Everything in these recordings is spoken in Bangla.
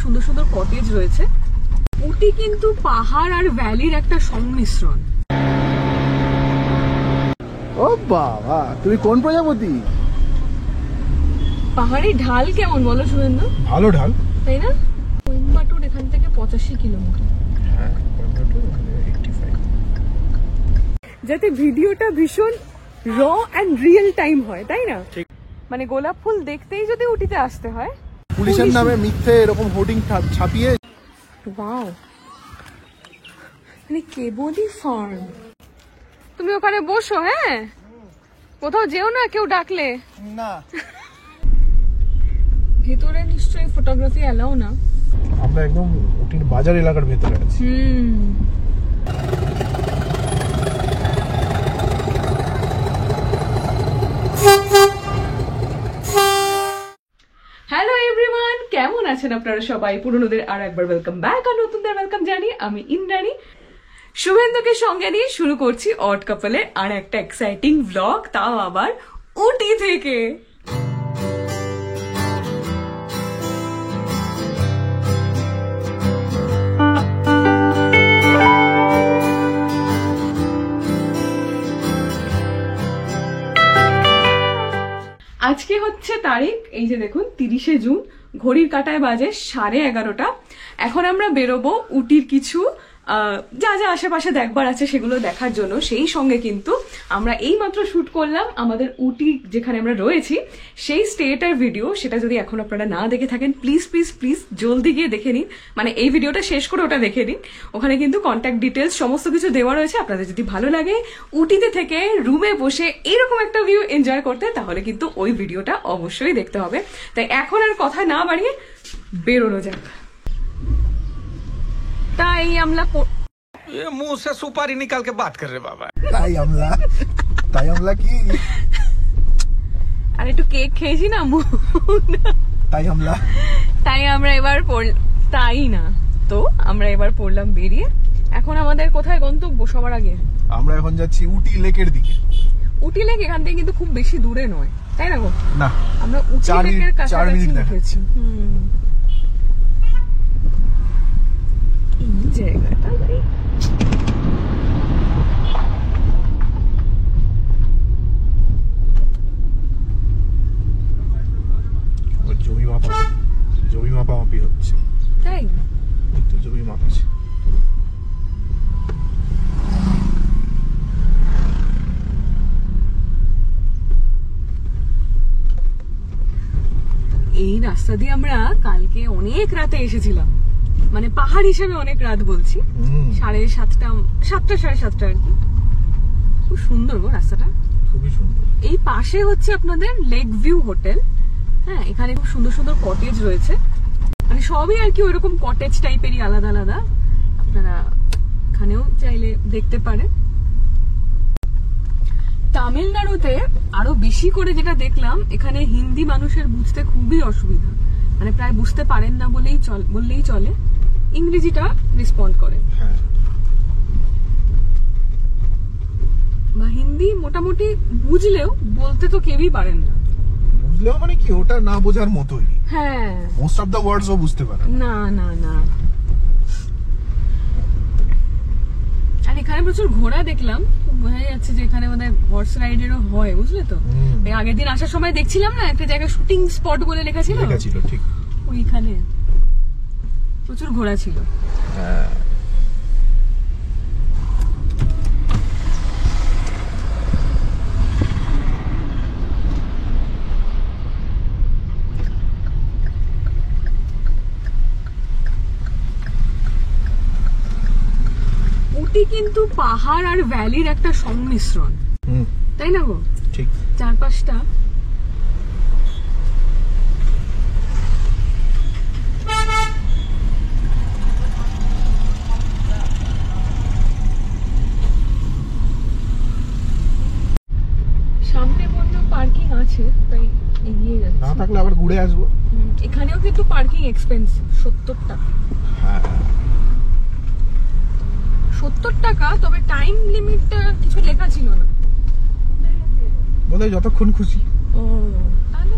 সুন্দর সুন্দর কটেজ রয়েছে। উটি কিন্তু পাহাড় আর ভ্যালির একটা সংমিশ্রণ। ও বাবা, তুমি কোন প্রজাপতি? পাহাড়ি ঢাল কেমন বলো শুভেন্দু? ভালো ঢাল, তাই না? কোয়েম্বাটুর এখান থেকে 85 কিলোমিটার। হ্যাঁ, কোয়েম্বাটুর 85। যাতে ভিডিওটা ভীষণ র অ্যান্ড রিয়েল টাইম হয়, তাই না? মানে গোলাপ ফুল দেখতেই যদি উটিতে আসতে হয়, পুলিশের নামে মিথ্যে এরকম হোর্ডিং ছাপিয়ে। ওয়াও, মানে কেবলি ফার্ম। তুমি ওখানে বসো, হ্যাঁ, কোথাও যেও না কেউ ডাকলে। না, ভেতরে নিশ্চয়ই ফটোগ্রাফি অ্যালাউ না। আমরা একদম উটির বাজার এলাকার ভেতরে আছি। হ্যালো এভরিওয়ান, কেমন আছেন আপনারা সবাই? পুরনোদের আর একবার ওয়েলকাম ব্যাক, আর নতুনদের ওয়েলকাম জানি। আমি ইন্দ্রাণী, শুভেন্দুকে সঙ্গে নিয়ে শুরু করছি অড কাপলের আর একটা এক্সাইটিং ব্লগ, তাও আবার উটি থেকে। আজকে হচ্ছে তারিখ, এই যে দেখুন, 30শে জুন। ঘড়ির কাঁটায় বাজে 11:30। এখন আমরা বেরোবো উটির কিছু যা যা আশেপাশে দেখবার আছে সেগুলো দেখার জন্য। সেই সঙ্গে কিন্তু আমরা এইমাত্র শুট করলাম আমাদের উটি যেখানে আমরা রয়েছি সেই স্টেটার ভিডিও। সেটা যদি এখন আপনারা না দেখে থাকেন, প্লিজ প্লিজ প্লিজ জলদি গিয়ে দেখে নিন, মানে এই ভিডিওটা শেষ করে ওটা দেখে নিন। ওখানে কিন্তু কন্ট্যাক্ট ডিটেলস সমস্ত কিছু দেওয়া রয়েছে। আপনাদের যদি ভালো লাগে উটিতে থেকে রুমে বসে এরকম একটা ভিউ এনজয় করতে, তাহলে কিন্তু ওই ভিডিওটা অবশ্যই দেখতে হবে। তাই এখন আর কথা না বাড়িয়ে বেরোনো যাক। তাই আমলা मुंह से सुपारी निकाल के बात कर रहे बाबा। তাই আমলা কি? আর একটু কেক খেয়েছি না, তাই আমরা এবার তাই না তো আমরা এবার পড়লাম বেরিয়ে। এখন আমাদের কোথায় গন্তব্য সবার আগে? আমরা এখন যাচ্ছি উটি লেকের দিকে। উটি লেক এখান থেকে কিন্তু খুব বেশি দূরে নয়, তাই না গো? না, আমরা উটি লেকের কাছাকাছি উঠেছি। এই জায়গাটা জমি মাপামাপি হচ্ছে, তাই তো জমি মাপছে। এই রাস্তা দিয়ে আমরা কালকে অনেক রাতে এসেছিলাম, মানে পাহাড় হিসেবে অনেক রাত বলছি, 7:30, 7:30 আর কি। খুব সুন্দর গো রাস্তাটা, খুবই সুন্দর। এই পাশে হচ্ছে আপনাদের লেক ভিউ হোটেল। হ্যাঁ, এখানে খুব সুন্দর সুন্দর কটেজ রয়েছে, মানে সবই আর কি ওইরকম কটেজ টাইপেরই, আলাদা আলাদা। আপনারা এখানেও চাইলে দেখতে পারেন। তামিলনাড়ুতে আরো বেশি করে যেটা দেখলাম, এখানে হিন্দি মানুষের বুঝতে খুবই অসুবিধা, মানে প্রায় বুঝতে পারেন না বললেই চলে। ইংরেজিটা রেসপন্ড করে, বা হিন্দি মোটামুটি বুঝলেও বলতে তো কেউই পারেন না। বুঝলেও মানে কি, ওটা না বোঝার মতোই। হ্যাঁ, মোস্ট অফ দ্য ওয়ার্ডস ও বুঝতে পারে না না না। আর এখানে প্রচুর ঘোড়া দেখলাম, বোঝা যাচ্ছে যে এখানে মানে হর্স রাইডেরও হয়, বুঝলে তো? আগের দিন আসার সময় দেখছিলাম না, একটা জায়গায় শুটিং স্পট বলে লেখা ছিল, ঠিক ওইখানে প্রচুর ঘোড়া ছিল। উটি কিন্তু পাহাড় আর ভ্যালির একটা সংমিশ্রণ, তাই না গো? ঠিক। চারপাশটা সামনে বললো পার্কিং আছে, তাই এগিয়ে যাচ্ছে। না থাকলে আবার ঘুরে আসবো। এখানেও কিন্তু পার্কিং এক্সপেন্সিভ, 70 টাকা। 70 টাকা, তবে টাইম লিমিটটা কিছু লেখা ছিল না বোধহয়, যতক্ষণ খুশি। ও, তাহলে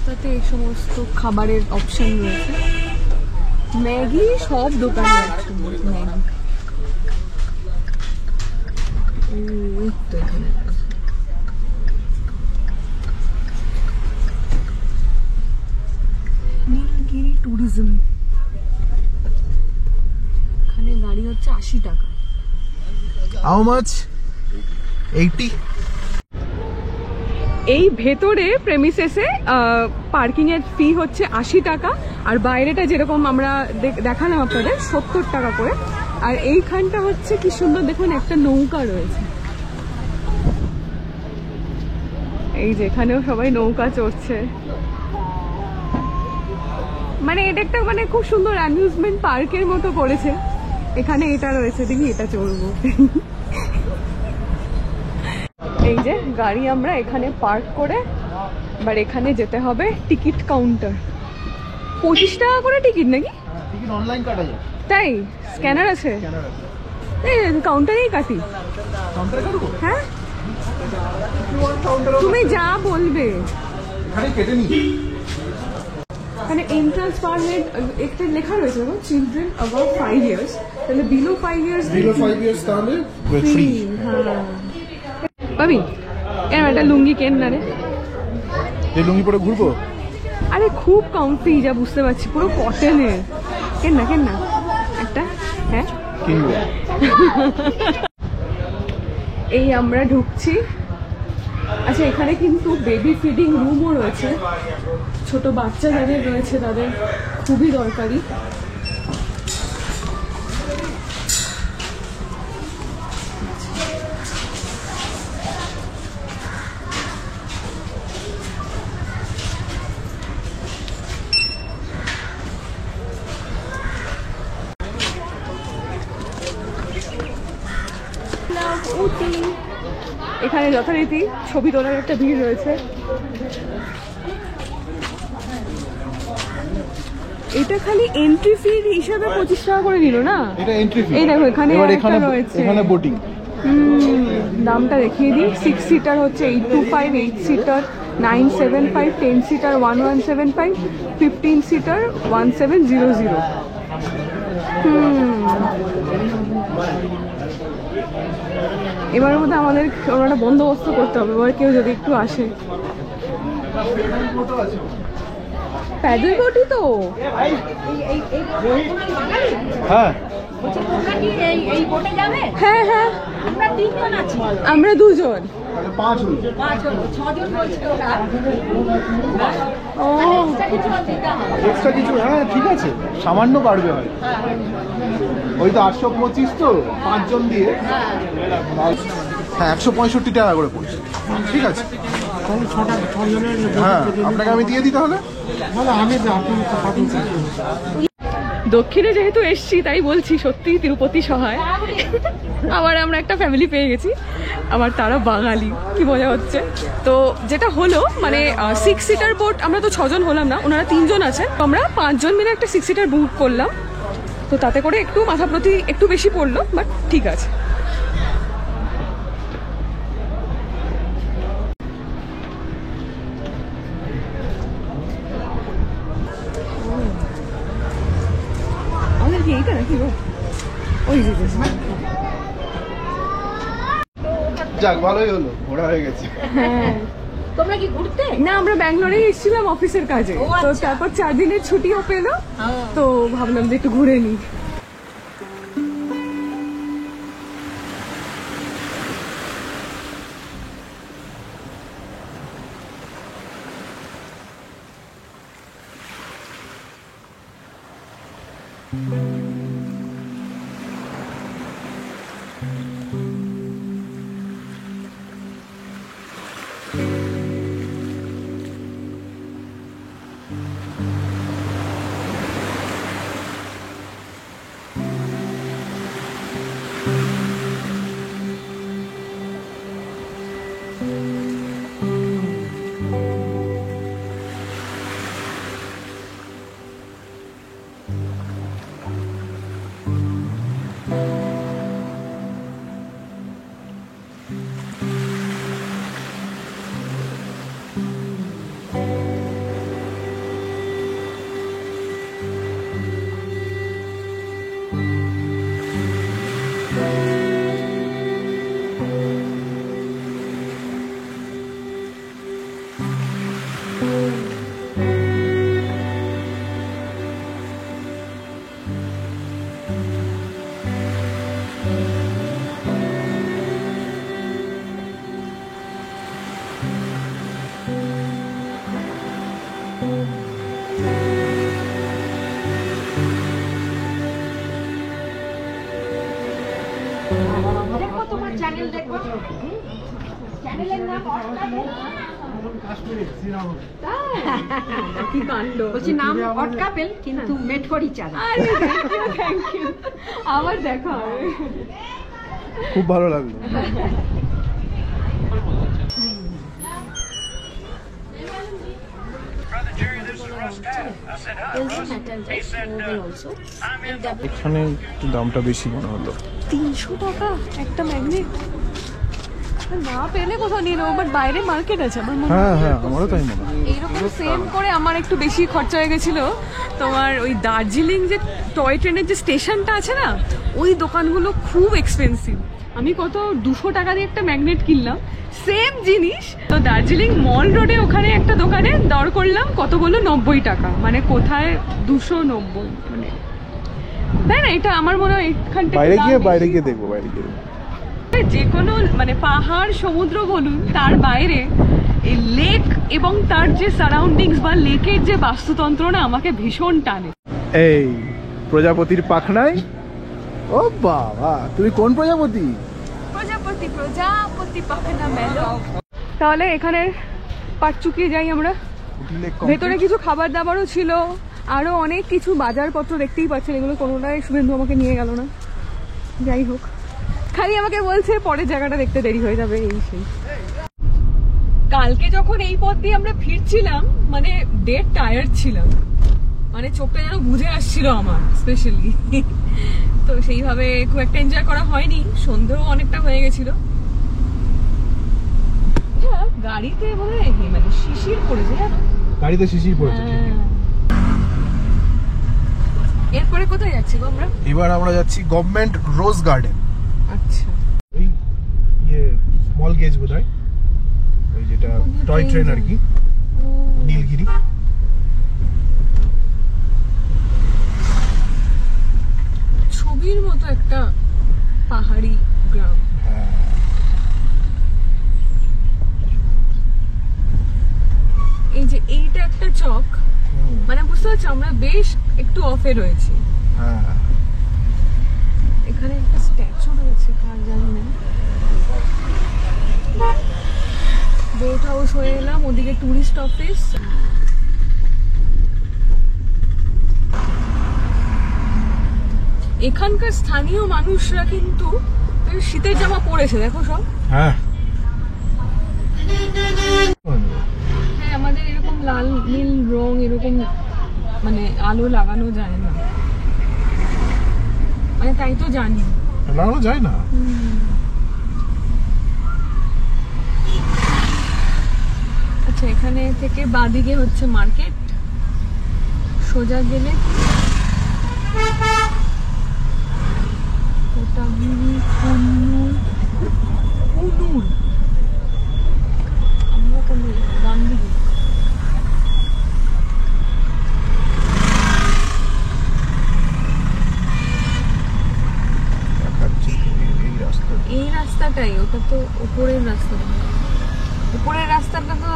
রাস্তাতে এই সমস্ত খাবারের অপশন রয়েছে। ম্যাগি সব দোকানে আছে, ম্যাগি। এই তো এখানে নীলগিরি ট্যুরিজম, এখানে গাড়ি হচ্ছে 80 টাকা। How much? 80। এই ভেতরে প্রেমিসেসে পার্কিং এর ফি হচ্ছে 80 টাকা, আর বাইরেটা যেরকম আমরা দেখালাম আপনাদের 70 টাকা করে। আর এইখানটা হচ্ছে কি সুন্দর দেখুন, একটা নৌকা রয়েছে, এই যে এখানেও সবাই নৌকা চড়ছে। মানে এটা একটা মানে খুব সুন্দর অ্যামিউজমেন্ট পার্কের মতো করেছে। এখানে এটা রয়েছে, দেখি এটা চড়বো। এই যে গাড়ি আমরা এখানে পার্ক করে এবার এখানে যেতে হবে টিকিট কাউন্টার। 25 টাকা করে টিকিট নাকি? টিকিট অনলাইন কাটা যায়। তাই স্ক্যানার আছে? এই কাউন্টারেই কাটি। কাউন্টারে কাটবো? হ্যাঁ, তুমি যা বলবে। এখানে কেটে নি। মানে এন্ট্রান্স পারমিট একটা লেখা রয়েছে দেখো, চিলড্রেন অ্যাবাভ 5 ইয়ার্স, তাহলে বিলো 5 ইয়ার্স বিলো 5 ইয়ার্স তাহলে ফ্রি। হ্যাঁ পাবি। কেন একটা লুঙ্গি কেন না রে? এই লুঙ্গি পরে ঘুরবো? আরে খুব কমফি, যা বুঝতে পারছি, পুরো কটনের। কেন না একটা? হ্যাঁ কিনবো। এই আমরা ঢুকছি। আচ্ছা, এখানে কিন্তু বেবি ফিডিং রুমও রয়েছে, ছোট বাচ্চা যাদের রয়েছে তাদের খুবই দরকারি। এখানে যথারীতি ছবি তোলার একটা ভিড় রয়েছে। এটা খালি এন্ট্রি ফি হিসাবে 25 টাকা করে নিল না? এটা এন্ট্রি ফি। এই দেখো এখানে এবার একটা রয়েছে, এখানে বোটিং। দামটা দেখিয়ে দিই। 6 সিটার হচ্ছে 825, 8 সিটার 975, 10 সিটার 1175, 15 সিটার 1700। এবারের মধ্যে আমাদের ওরা বন্দোবস্ত করতে হবে, এবার কেউ যদি একটু আসে। প্যাডেল বোটই তো। হ্যাঁ হ্যাঁ হ্যাঁ, আমরা দুজন। 5 হলো। ও এক্সট্রা কিছু? হ্যাঁ ঠিক আছে, সামান্য বাড়বে হয়। ওই তো 825 তো 5 জন দিয়ে। হ্যাঁ 165 টাকা করে পড়ছে। ঠিক আছে, হ্যাঁ আপনাকে আমি দিয়ে দিই তাহলে। দক্ষিণে যেহেতু এসছি তাই বলছি, সত্যি তিরুপতি সহায়। আবার আমরা একটা ফ্যামিলি পেয়ে গেছি, আবার তারা বাঙালি, কি মজা হচ্ছে। তো যেটা হলো মানে 6 সিটার বোট, আমরা তো 6 জন হলাম না, ওনারা 3 জন আছেন, আমরা 5 জন মিলে একটা 6 সিটার বুক করলাম। তো তাতে করে একটু মাথা প্রতি একটু বেশি পড়লো, বাট ঠিক আছে। আমাদের কি এইটা নাকি গো? ওই যে যাক ভালোই হলো, ঘোরা হয়ে গেছে। হ্যাঁ, তোমরা কি ঘুরতে? না আমরা ব্যাঙ্গালোরে এসেছিলাম অফিসের কাজে, তো তারপর 4 দিনের ছুটিও পেলো, তো ভাবলাম যে একটু ঘুরে নিই। দেখো তোমার চ্যানেল দেখো, চ্যানেলের নাম কি কাণ্ড। বলছি নাম হট কাপেল কিন্তু made for each other. Thank you. আবার দেখা হবে। খুব ভালো লাগলো। এখানে একটু দামটা বেশি মনে হলো। 300 টাকা একটা ম্যাগনেট। না পেলে কোথাও নিয়ে নেবো, বাট বাইরে মার্কেট আছে আমার মনে হয়। হ্যাঁ হ্যাঁ, আমারও তাই মনে হয়। এইরকম সেম করে আমার একটু বেশি খরচা হয়ে গেছিল তোমার ওই দার্জিলিং যে টয় ট্রেনের যে স্টেশনটা আছে না, ওই দোকানগুলো খুব এক্সপেন্সিভ। আমি কত 200 টাকা দিয়ে একটা ম্যাগনেট কিনলাম, সেম জিনিস। তো দার্জিলিং মল রোডে ওখানে একটা দোকানে দর করলাম, কত বললো 90 টাকা। মানে কোথায় 290, মানে তাই না? এটা আমার মনে হয় এখান থেকে বাইরে গিয়ে দাম দেখবো, বাইরে গিয়ে যে কোনো মানে পাহাড় সমুদ্র বলুন, তার বাইরে এই লেক এবং তার যে সারাউন্ডিংস বা লেকের যে বাস্তুতন্ত্র না আমাকে ভীষণ টানে। এই প্রজাপতির পাখনায়। ও বাবা, তুমি কোন প্রজাপতি? প্রজাপতি প্রজাপতি পাখনা মেলো। তাহলে এখানে পাট চুকিয়ে যাই আমরা। ভেতরে কিছু খাবার দাবারও ছিল, আরো অনেক কিছু বাজারপত্র দেখতেই পাচ্ছেন। এগুলো কোনোটাই শুভেন্দু আমাকে নিয়ে গেল না। যাই হোক, খালি আমাকে বলছে পরের জায়গাটা দেখতে দেরি হয়ে যাবে, এই সেই। কালকে যখন এই পথ দিয়ে আমরা ফিরছিলাম, মানে ডেড টায়ার্ড ছিলাম, মানে চোখটা যেন বুঝে আসছিল আমার স্পেশালি। তো সেইভাবে খুব একটা এনজয় করা হয়নি, সন্ধ্যেও অনেকটা হয়ে গেছিল। গাড়িতে মানে শিশির পড়েছে, গাড়িতে শিশির পড়েছে। এরপরে কোথায় যাচ্ছি গো আমরা? এবার আমরা যাচ্ছি গভর্নমেন্ট রোজ গার্ডেন। আচ্ছা, ওই স্মল গেজ বোধহয়, ওই যেটা টয় ট্রেন আর কি, নীলগিরি। ছবির মতো একটা পাহাড়ি গ্রাম। এই যে এইটা একটা চক, মানে বুঝতে পারছো আমরা বেশ একটু অফে রয়েছি। এখানে একটা স্ট্যাচু রয়েছে, কার জানি না। বোট হাউস হয়ে এলাম, ওদিকে টুরিস্ট অফিস। এখানকার স্থানীয় মানুষরা কিন্তু শীতের জামা পরেছে, দেখো সব। হ্যাঁ, হ্যাঁ, আমাদের এরকম লাল নীল রং এরকম মানে আলো লাগানো যায় না, মানে তাই তো জানি লাগানো যায় না। আচ্ছা, এখানে থেকে বাঁদিকে হচ্ছে মার্কেট, সোজা গেলে কোটাগুড়ি, কুন্নুর, আমরা কোন ডান দিকে। এই রাস্তাটাই, ওটা তো উপরের রাস্তা। উপরের রাস্তাটা তো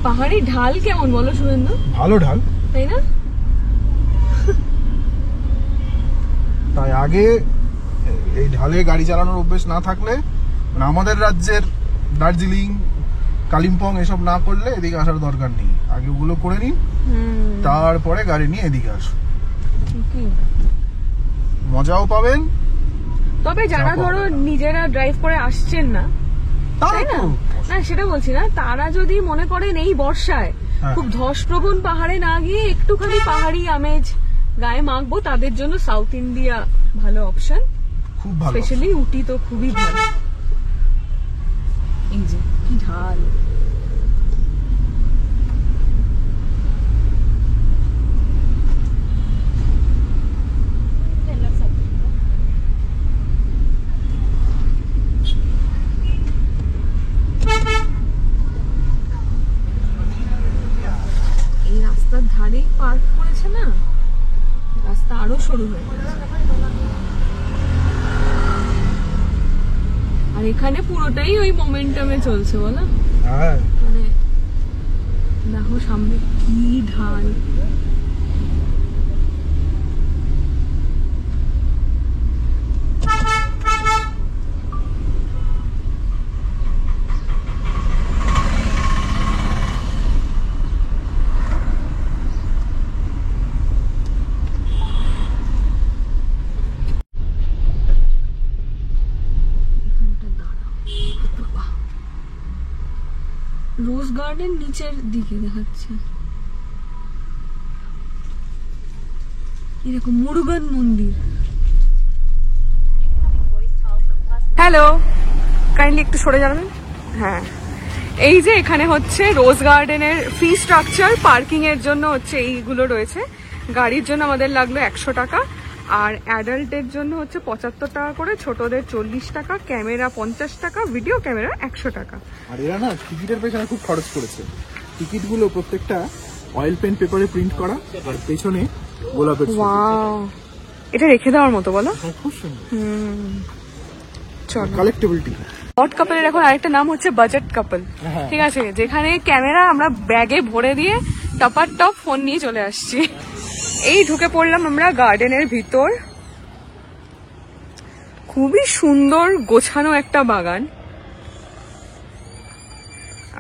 পাহাড়ি ঢাল কেমন বলো শুভেন্দু? ভালো ঢাল, তাই না? তাই আগে এই ঢালে গাড়ি চালানোর অভ্যেস না থাকলে, মানে আমাদের রাজ্যের দার্জিলিং, কালিম্পং এসব না করলে এদিকে আসার দরকার নেই। আগে ওগুলো করে নিন, তারপরে গাড়ি নিয়ে এদিকে আসুন, মজাও পাবেন। তবে যারা ধরো নিজেরা ড্রাইভ করে আসছেন না, তাই না, না সেটা বলছি না, তারা যদি মনে করেন এই বর্ষায় খুব ধসপ্রবণ পাহাড়ে না গিয়ে একটুখানি পাহাড়ি আমেজ গায়ে মাখবো, তাদের জন্য সাউথ ইন্ডিয়া ভালো অপশন। খুব ভালো, স্পেশালি উটি তো খুবই ভালো। এই যে কি ঢাল, যাচ্ছে না, রাস্তা আরো সরু হয়ে গেছে। আর এখানে পুরোটাই ওই মোমেন্টামে চলছে বলো, মানে দেখো সামনে কি ঢাল। রোজ গার্ডেন নিচের দিকে দেখাচ্ছে, এরকম মুরুগান মন্দির। হ্যালো, কাইন্ডলি একটু সরে যাবেন। হ্যাঁ, এই যে এখানে হচ্ছে রোজ গার্ডেনের ফি স্ট্রাকচার, পার্কিং এর জন্য হচ্ছে এইগুলো রয়েছে। গাড়ির জন্য আমাদের লাগলো 100 টাকা, আর অ্যাডাল্টের জন্য হচ্ছে 75 টাকা করে, ছোটদের 40 টাকা, ক্যামেরা 50 টাকা, ভিডিও ক্যামেরা 100 টাকা। আর এরা না টিকিটের পেছনে খুব খরচ করেছে। টিকিটগুলো প্রত্যেকটা অয়েল পেন পেপারে প্রিন্ট করা, আর পেছনে গোলাপের ছবি। ওয়াও, এটা রেখে দেওয়ার মতো বলো। খুব সুন্দর। চলো, কালেক্টেবল টিকিট। হট কাপলের এখন আরেকটা নাম হচ্ছে বাজেট কাপল। ঠিক আছে, যেখানে ক্যামেরা আমরা ব্যাগে ভরে দিয়ে টপার টপ ফোন নিয়ে চলে আসছি। এই ঢুকে পড়লাম আমরা গার্ডেনের ভিতর। খুবই সুন্দর গোছানো একটা বাগান,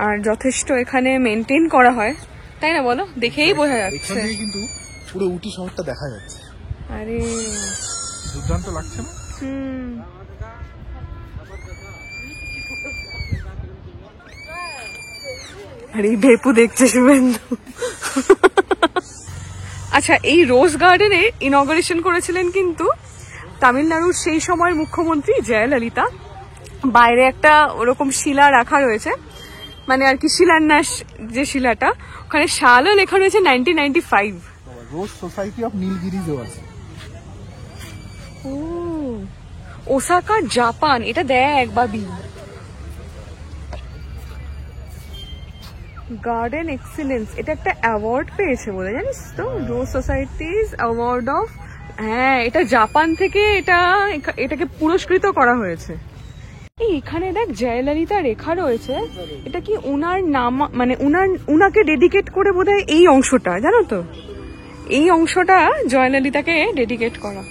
আর যথেষ্ট এখানে মেনটেন করা হয়, তাই না বলো? দেখেই বোঝা যাচ্ছে। কিন্তু পুরো উটি শহরটা দেখা যাচ্ছে। আরে দুর্দান্ত লাগছে না? আরে ভেপু দেখছে শুভেন্দু। আচ্ছা, এই রোজ গার্ডেনে ইনগরেশন করেছিলেন কিন্তু তামিলনাড়ুর সেই সময় মুখ্যমন্ত্রী জয়ললিতা। বাইরে একটা ওরকম শিলা রাখা রয়েছে, মানে আর কি শিলান্যাস যে শিলাটা, ওখানে সালও লেখা রয়েছে 1995। রোজ সোসাইটি অফ নীলগিরিজও আছে। ও, ওসাকা জাপান। এটা দেখ বাবি, গার্ডেন এক্সিলেন্স, এটা একটা অ্যাওয়ার্ড পেয়েছে বলে জানিস তো, রোজ সোসাইটিজ অ্যাওয়ার্ড অফ। হ্যাঁ, এটা জাপান থেকে এটাকে পুরস্কৃত করা হয়েছে। এই এখানে দেখ জয়ললিতা রেখা রয়েছে, এটা কি উনার নাম, মানে উনাকে ডেডিকেট করে বোধহয় এই অংশটা, জানো তো, এই অংশটা জয়ললিতাকে ডেডিকেট করা।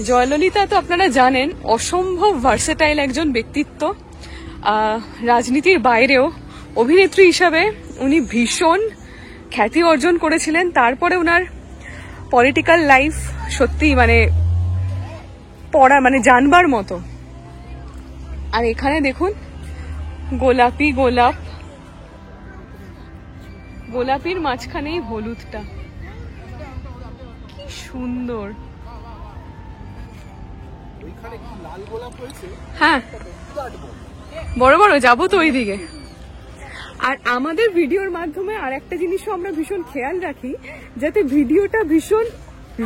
জয়ললিতা তো আপনারা জানেন অসম্ভব ভার্সেটাইল একজন ব্যক্তিত্ব। রাজনীতির বাইরেও অভিনেত্রী হিসাবে উনি ভীষণ খ্যাতি অর্জন করেছিলেন। তারপরে উনার পলিটিক্যাল লাইফ সত্যি মানে জানবার মতো। আর এখানে দেখুন গোলাপি গোলাপ, গোলাপির মাঝখানেই হলুদটা, কি সুন্দর। হ্যাঁ, বড় বড় যাবো তো ওইদিকে। আর আমাদের ভিডিওর মাধ্যমে আর একটা জিনিসও আমরা ভীষণ খেয়াল রাখি, যাতে ভিডিওটা ভীষণ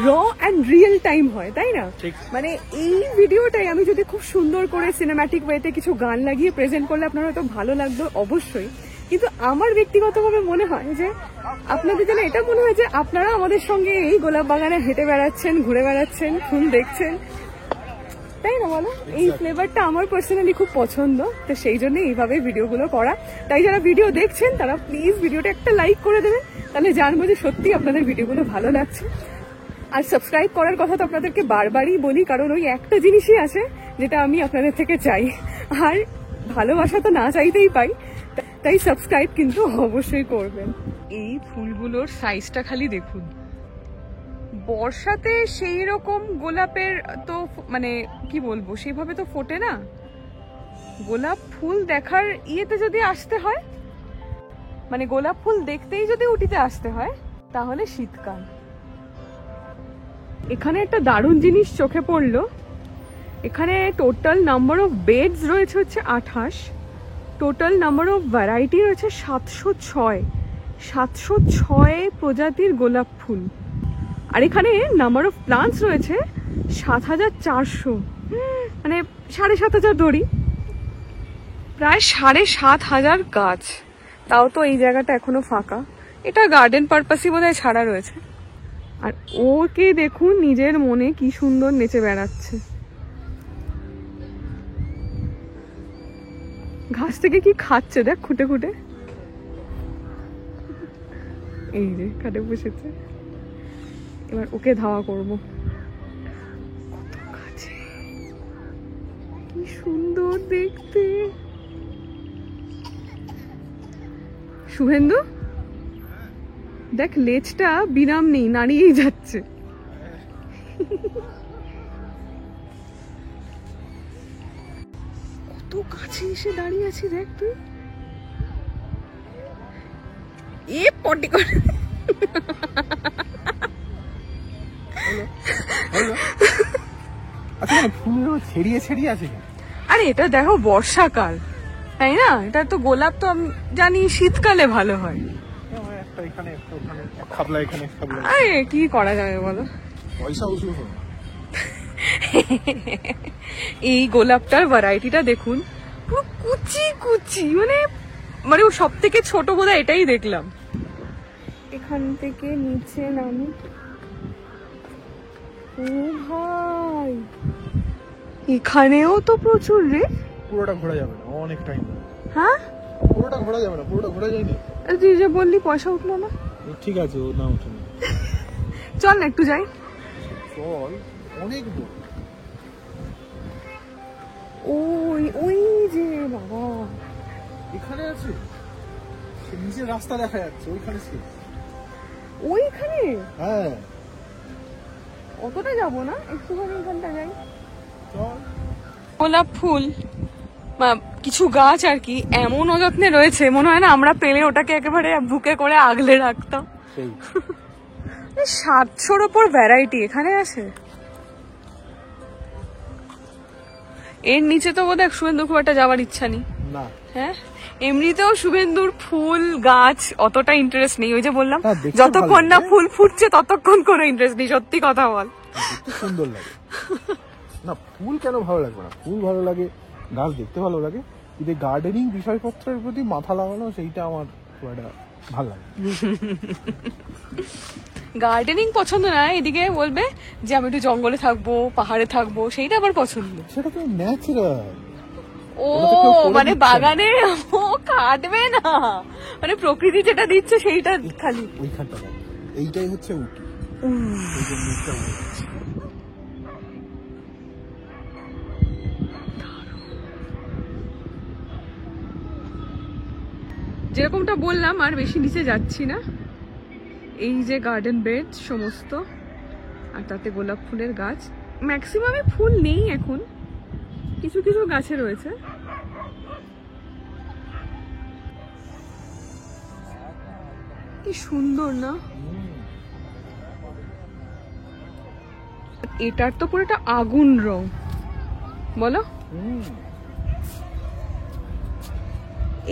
র অ্যান্ড রিয়েল টাইম হয়, তাই না? মানে এই ভিডিওটাই আমি যদি খুব সুন্দর করে সিনেম্যাটিক ওয়েতে কিছু গান লাগিয়ে প্রেজেন্ট করলে আপনার হয়তো ভালো লাগতো অবশ্যই, কিন্তু আমার ব্যক্তিগতভাবে মনে হয় যে আপনাদের যেন এটা মনে হয় যে আপনারা আমাদের সঙ্গে এই গোলাপ বাগানে হেঁটে বেড়াচ্ছেন, ঘুরে বেড়াচ্ছেন, ফুল দেখছেন, তাই না বলো? এই ফ্লেভারটা আমার পার্সোনালি খুব পছন্দ, তো সেই জন্য এইভাবে ভিডিওগুলো করা। তাই যারা ভিডিও দেখছেন তারা প্লিজ ভিডিওটা একটা লাইক করে দেবেন, তাহলে জানবো যে সত্যি আপনাদের ভিডিওগুলো ভালো লাগছে। আর সাবস্ক্রাইব করার কথা তো আপনাদেরকে বারবারই বলি, কারণ ওই একটা জিনিসই আছে যেটা আমি আপনাদের থেকে চাই, আর ভালোবাসা তো না চাইতেই পাই, তাই সাবস্ক্রাইব কিন্তু অবশ্যই করবেন। এই ফুলগুলোর সাইজটা খালি দেখুন। বর্ষাতে সেই রকম গোলাপের তো মানে কি বলবো, সেভাবে তো ফোটে না। গোলাপ ফুল দেখার ইয়েতে যদি আসতে হয়, মানে গোলাপ ফুল দেখতেই যদি উটিতে আসতে হয়, তাহলে শীতকাল। এখানে একটা দারুণ জিনিস চোখে পড়লো, এখানে টোটাল নাম্বার অফ বেডস রয়েছে হচ্ছে 28, টোটাল নাম্বার অফ ভ্যারাইটি রয়েছে 706 প্রজাতির গোলাপ ফুল। আর এখানে নাম্বার অফ প্লান্টস রয়েছে 7400, মানে 7500 ধরি, প্রায় 7500 গাছ। তাও তো এই জায়গাটা এখনো ফাঁকা। এটা গার্ডেন পারপাসই বোধহয় ছাড়া রয়েছে। আর ওকে দেখুন নিজের মনে কি সুন্দর নেচে বেড়াচ্ছে। ঘাস থেকে কি খাচ্ছে দেখ খুঁটে খুঁটে। এই যে কাটে বসেছে, এবার ওকে ধাওয়া করবো। কত কাছে, কি সুন্দর দেখতে। শুভেন্দু দেখ, লেজটা বিরাম নেই, নাড়িয়েই যাচ্ছে। কত কাছে এসে দাঁড়িয়ে আছি দেখ তুই। এ পটি করে আচ্ছা ফুল ছেড়িয়ে ছেড়িয়ে আছে। আরে এটা দেখো বর্ষাকাল, তাই না? এটা তো গোলাপ তো আমি জানি শীতকালে ভালো হয়। আরে কি করা যাবে বলো, পয়সা উসুল হবে। এই গোলাপটার ভ্যারাইটিটা দেখুন, পুরো কুচি কুচি, মানে ও সব থেকে ছোট বোধহয় এটাই দেখলাম। এখান থেকে নিচে নামি, ও ভাই এখানেও তো প্রচুর রে। পুরোটা ঘোরা যাবে না, অনেক টাইম। হ্যাঁ পুরোটা ঘোরা যাবে না, পুরোটা ঘোরা যায়নি। তুই যে বললি পয়সা উঠলো না। ঠিক আছে, ও না উঠে না। চল না একটু যাই। চল, অনেক দূর। ওই ওই যে বাবা এখানে আছে, নিচের রাস্তা দেখা যাচ্ছে, ওইখানে ছিল। ওইখানে? হ্যাঁ, অতটা যাবো না, একটুখানি এখানটা যাই। চল। গোলাপ ফুল বা কিছু গাছ আর কি এমন অযত্নে রয়েছে, মনে হয় না আমরা পেলে ওটাকে একেবারে বুকে করে আগলে রাখতাম। 700-র ওপর ভ্যারাইটি এখানে আছে। এর নিচে তো বোধহয় শুভেন্দু খুব একটা যাওয়ার ইচ্ছা নেই। না, হ্যাঁ এমনিতেও শুভেন্দুর ফুল গাছ অতটা ইন্টারেস্ট নেই। ওই যে বললাম, হ্যাঁ, দেখতে যতক্ষণ ভালো না লাগে। ফুল ফুটছে ততক্ষণ কোনো ইন্টারেস্ট নেই। সত্যি কথা বল, দেখতে সুন্দর লাগে। না, ফুল কেন ভালো লাগবে না? ফুল ভালো লাগে, গাছ দেখতে ভালো লাগে, কিন্তু গার্ডেনিং বিষয়পত্রের প্রতি মাথা লাগানো সেইটা আমার খুব একটা ভালো লাগে। গার্ডেনিং পছন্দ না, এদিকে বলবে যে আমি একটু জঙ্গলে থাকবো, পাহাড়ে থাকবো, সেইটা আবার পছন্দ। সেটা তো ন্যাচারাল। ও ওটা তো কেউ করে মানে দিচ্ছে না। বাগানে ও কাটবে না, মানে প্রকৃতি যেটা দিচ্ছে সেইটা খালি। ওইখানটা দেখ, এইটাই হচ্ছে উটি। এই যে মুখটা উঠে আছে। যেরকমটা বললাম আর বেশি নিচে যাচ্ছি না। এই যে গার্ডেন বেড সমস্ত, আর তাতে গোলাপ ফুলের গাছ। ম্যাক্সিমামে ফুল নেই এখন, কিছু কিছু গাছে রয়েছে। কি সুন্দর না? এটার তো পুরোটা আগুন রং, বলো।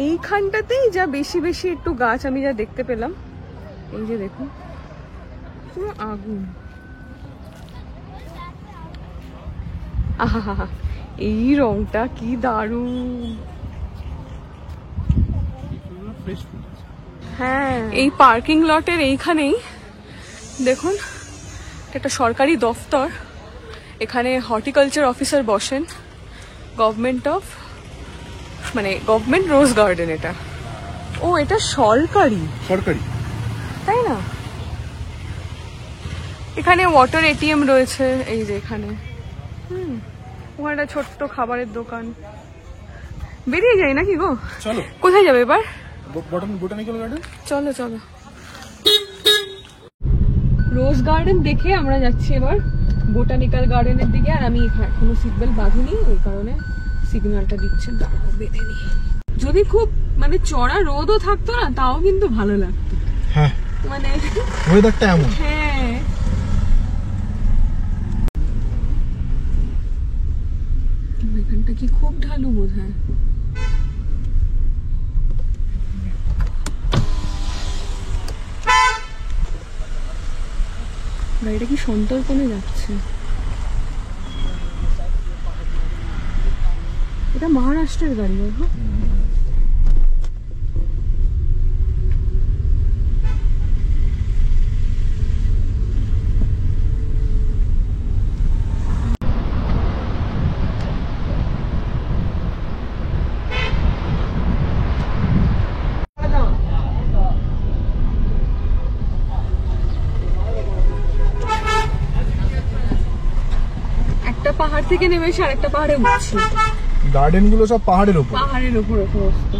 এইখানটাতেই যা বেশি বেশি একটু গাছ আমি যা দেখতে পেলাম, এই যে দেখুন পুরো আগুন। আহা, এই রংটা কি দারুণ। হ্যাঁ, এই পার্কিং লটের এইখানেই দেখুন একটা সরকারি দফতর। এখানে হর্টিকালচার অফিসার বসেন, গভর্নমেন্ট রোজ গার্ডেন। এটা ও এটা সরকারি, তাই না? এখানে ওয়াটার এটিএম রয়েছে, এই যে এখানে। ওখানে একটা ছোট্ট খাবারের দোকান। বেরিয়ে যাই নাকি গো? চলো। কোথায় যাবে এবার? Botanical garden. চলো চলো। রোজ গার্ডেন দেখে আমরা যাচ্ছি এবার বোটানিক্যাল গার্ডেনের দিকে। আর আমি এখনো সিট বেল্ট বাঁধিনি, ওই কারণে সিগন্যালটা দিচ্ছেন, তারপর বেঁধে নি। যদি খুব মানে চড়া রোদও থাকতো না, তাও কিন্তু ভালো লাগতো। হ্যাঁ, মানে ওয়েদারটা এমন। হ্যাঁ, এখানটা কি খুব ঢালু বোধ হয়। গাড়িটা কি সন্তর্পণে যাচ্ছে? এটা মহারাষ্ট্রের গাড়ি। দেখো পাহাড় থেকে নেমে এসে আরেকটা পাহাড়ে উঠছি। গার্ডেন গুলো সব পাহাড়ের উপর। পাহাড়ের উপর সমস্ত।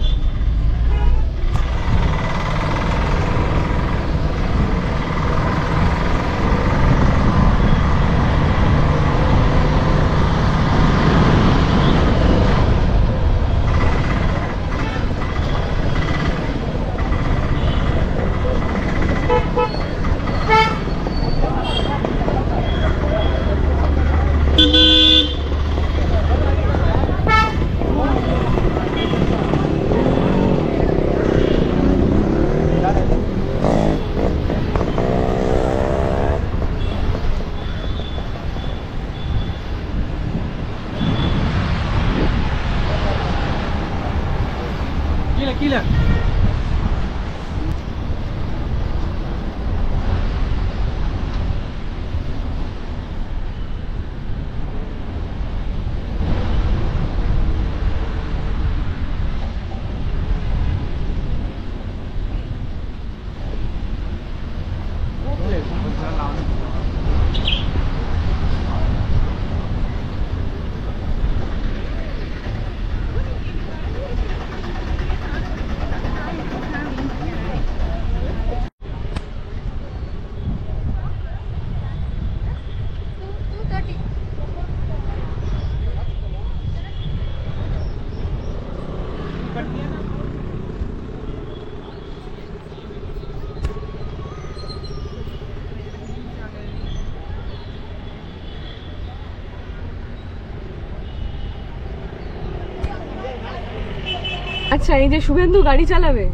আচ্ছা, এই যে শুভেন্দু গাড়ি চালাবে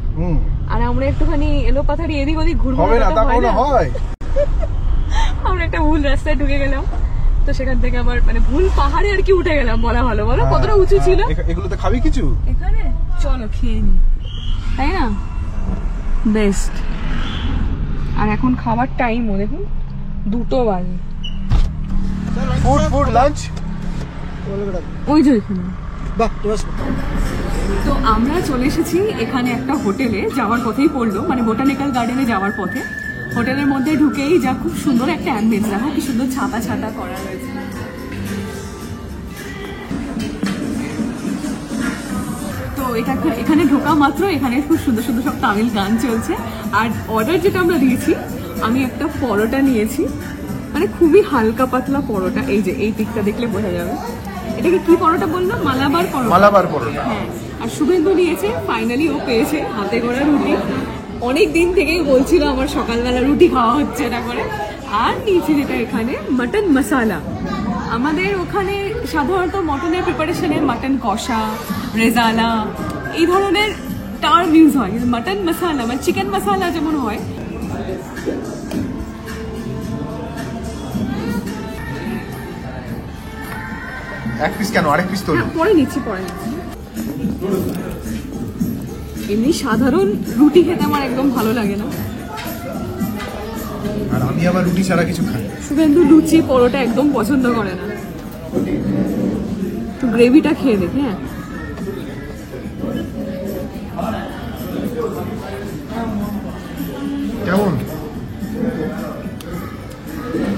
আর আমরা একটুখানি এলোপাথারি এদিক ওদিক ঘুরবো, হবে না, তা কোনো হয়? আমরা একটা ভুল রাস্তায় ঢুকে গেলাম, তো সেখান থেকে আবার মানে ভুল পাহাড়ে আর কি উঠে গেলাম বলা ভালো, বলো কতটা উঁচু ছিল। এগুলোতে খাবি কিছু এখানে? চলো খেয়ে নি, তাই না? বেস্ট। আর এখন খাবার টাইমও দেখুন 2টো বাজে। ফুড লাঞ্চ ওই যে এখানে। তো আমরা চলে এসেছি এখানে একটা হোটেলে, যাওয়ার পথেই পড়লো, মানে বোটানিক্যাল গার্ডেনে যাওয়ার পথে। হোটেলের মধ্যে ঢুকেই যা খুব সুন্দর একটা অ্যাম্বিয়েন্স, দেখো কি সুন্দর ছাতা ছাতা করা রয়েছে। তো এটা এখানে ঢোকা মাত্র এখানে খুব সুন্দর সুন্দর সব তামিল গান চলছে। আর অর্ডার যেটা আমরা দিয়েছি, আমি একটা পরোটা নিয়েছি, মানে খুবই হালকা পাতলা পরোটা। এই যে এই দিকটা দেখলে বোঝা যাবে। এটাকে কি পরোটা বললো? মালাবার পরোটা। মালাবার পরোটা। হ্যাঁ। আর শুভেন্দু নিয়েছে, ফাইনালি ও পেয়েছে হাতে গড়া রুটি। অনেক দিন থেকেই বলছিল আমার সকালবেলা রুটি খাওয়া হচ্ছে না করে। আর নিয়েছি যেটা এখানে মাটন মশালা। আমাদের ওখানে সাধারণত মটনের প্রিপারেশনে মাটন কষা, রেজালা এই ধরনের টার্ম ইউজ হয়, কিন্তু মাটন মশালা মানে চিকেন মশালা যেমন হয়। এক পিস কেন, আরেক পিস তো পরে নিচ্ছি। এমনি সাধারণ রুটি খেতে আমার একদম ভালো লাগে না, আর আমি আবার রুটি ছাড়া কিছু খাই। শুভেন্দু লুচি পরোটা একদম পছন্দ করে না। তো গ্রেভিটা খেয়ে দেখি। হ্যাঁ, কেমন?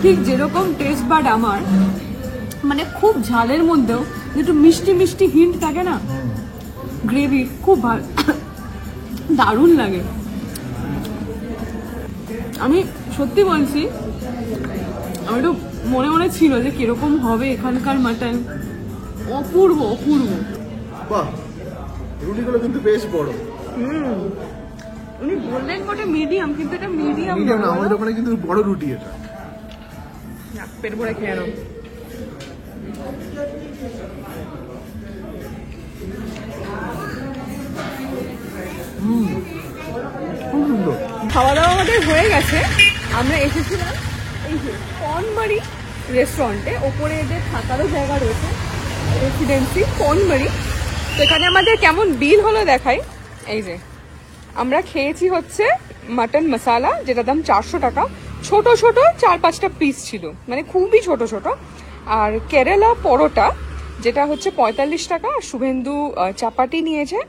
ঠিক যেরকম টেস্ট বাট আমার, মানে খুব ঝালের মধ্যেও একটু মিষ্টি মিষ্টি হিন্ট থাকে না, গ্রেভি খুব ভালো, দারুণ লাগে। আমি সত্যি বলছি, আমার একটু মনে মনে ছিল যে কিরকম হবে এখানকার মাটন। অপূর্ব অপূর্ব। বাহ, রুটিগুলো কিন্তু বেশ বড়। উনি বললেন ওটা মিডিয়াম, কিন্তু এটা মিডিয়াম না, আমাদের ওখানে কিন্তু বড় রুটি এটা। পেট ভরে খেয়ে নাও। খুব সুন্দর। খাওয়া দাওয়া আমাদের হয়ে গেছে। আমরা এসেছিলাম এই যে কনবাড়ি রেস্টুরেন্টে, ওপরে এদের থাকারও জায়গা রয়েছে, রেসিডেন্সি কনবাড়ি। তো এখানে আমাদের কেমন বিল হলো দেখাই। এই যে আমরা খেয়েছি হচ্ছে মাটন মশালা, যেটা দাম 400 টাকা। ছোট ছোট 4-5টা পিস ছিল, মানে খুবই ছোট ছোট। আর কেরালা পরোটা যেটা হচ্ছে 45 টাকা। আর শুভেন্দু চাপাটি নিয়েছে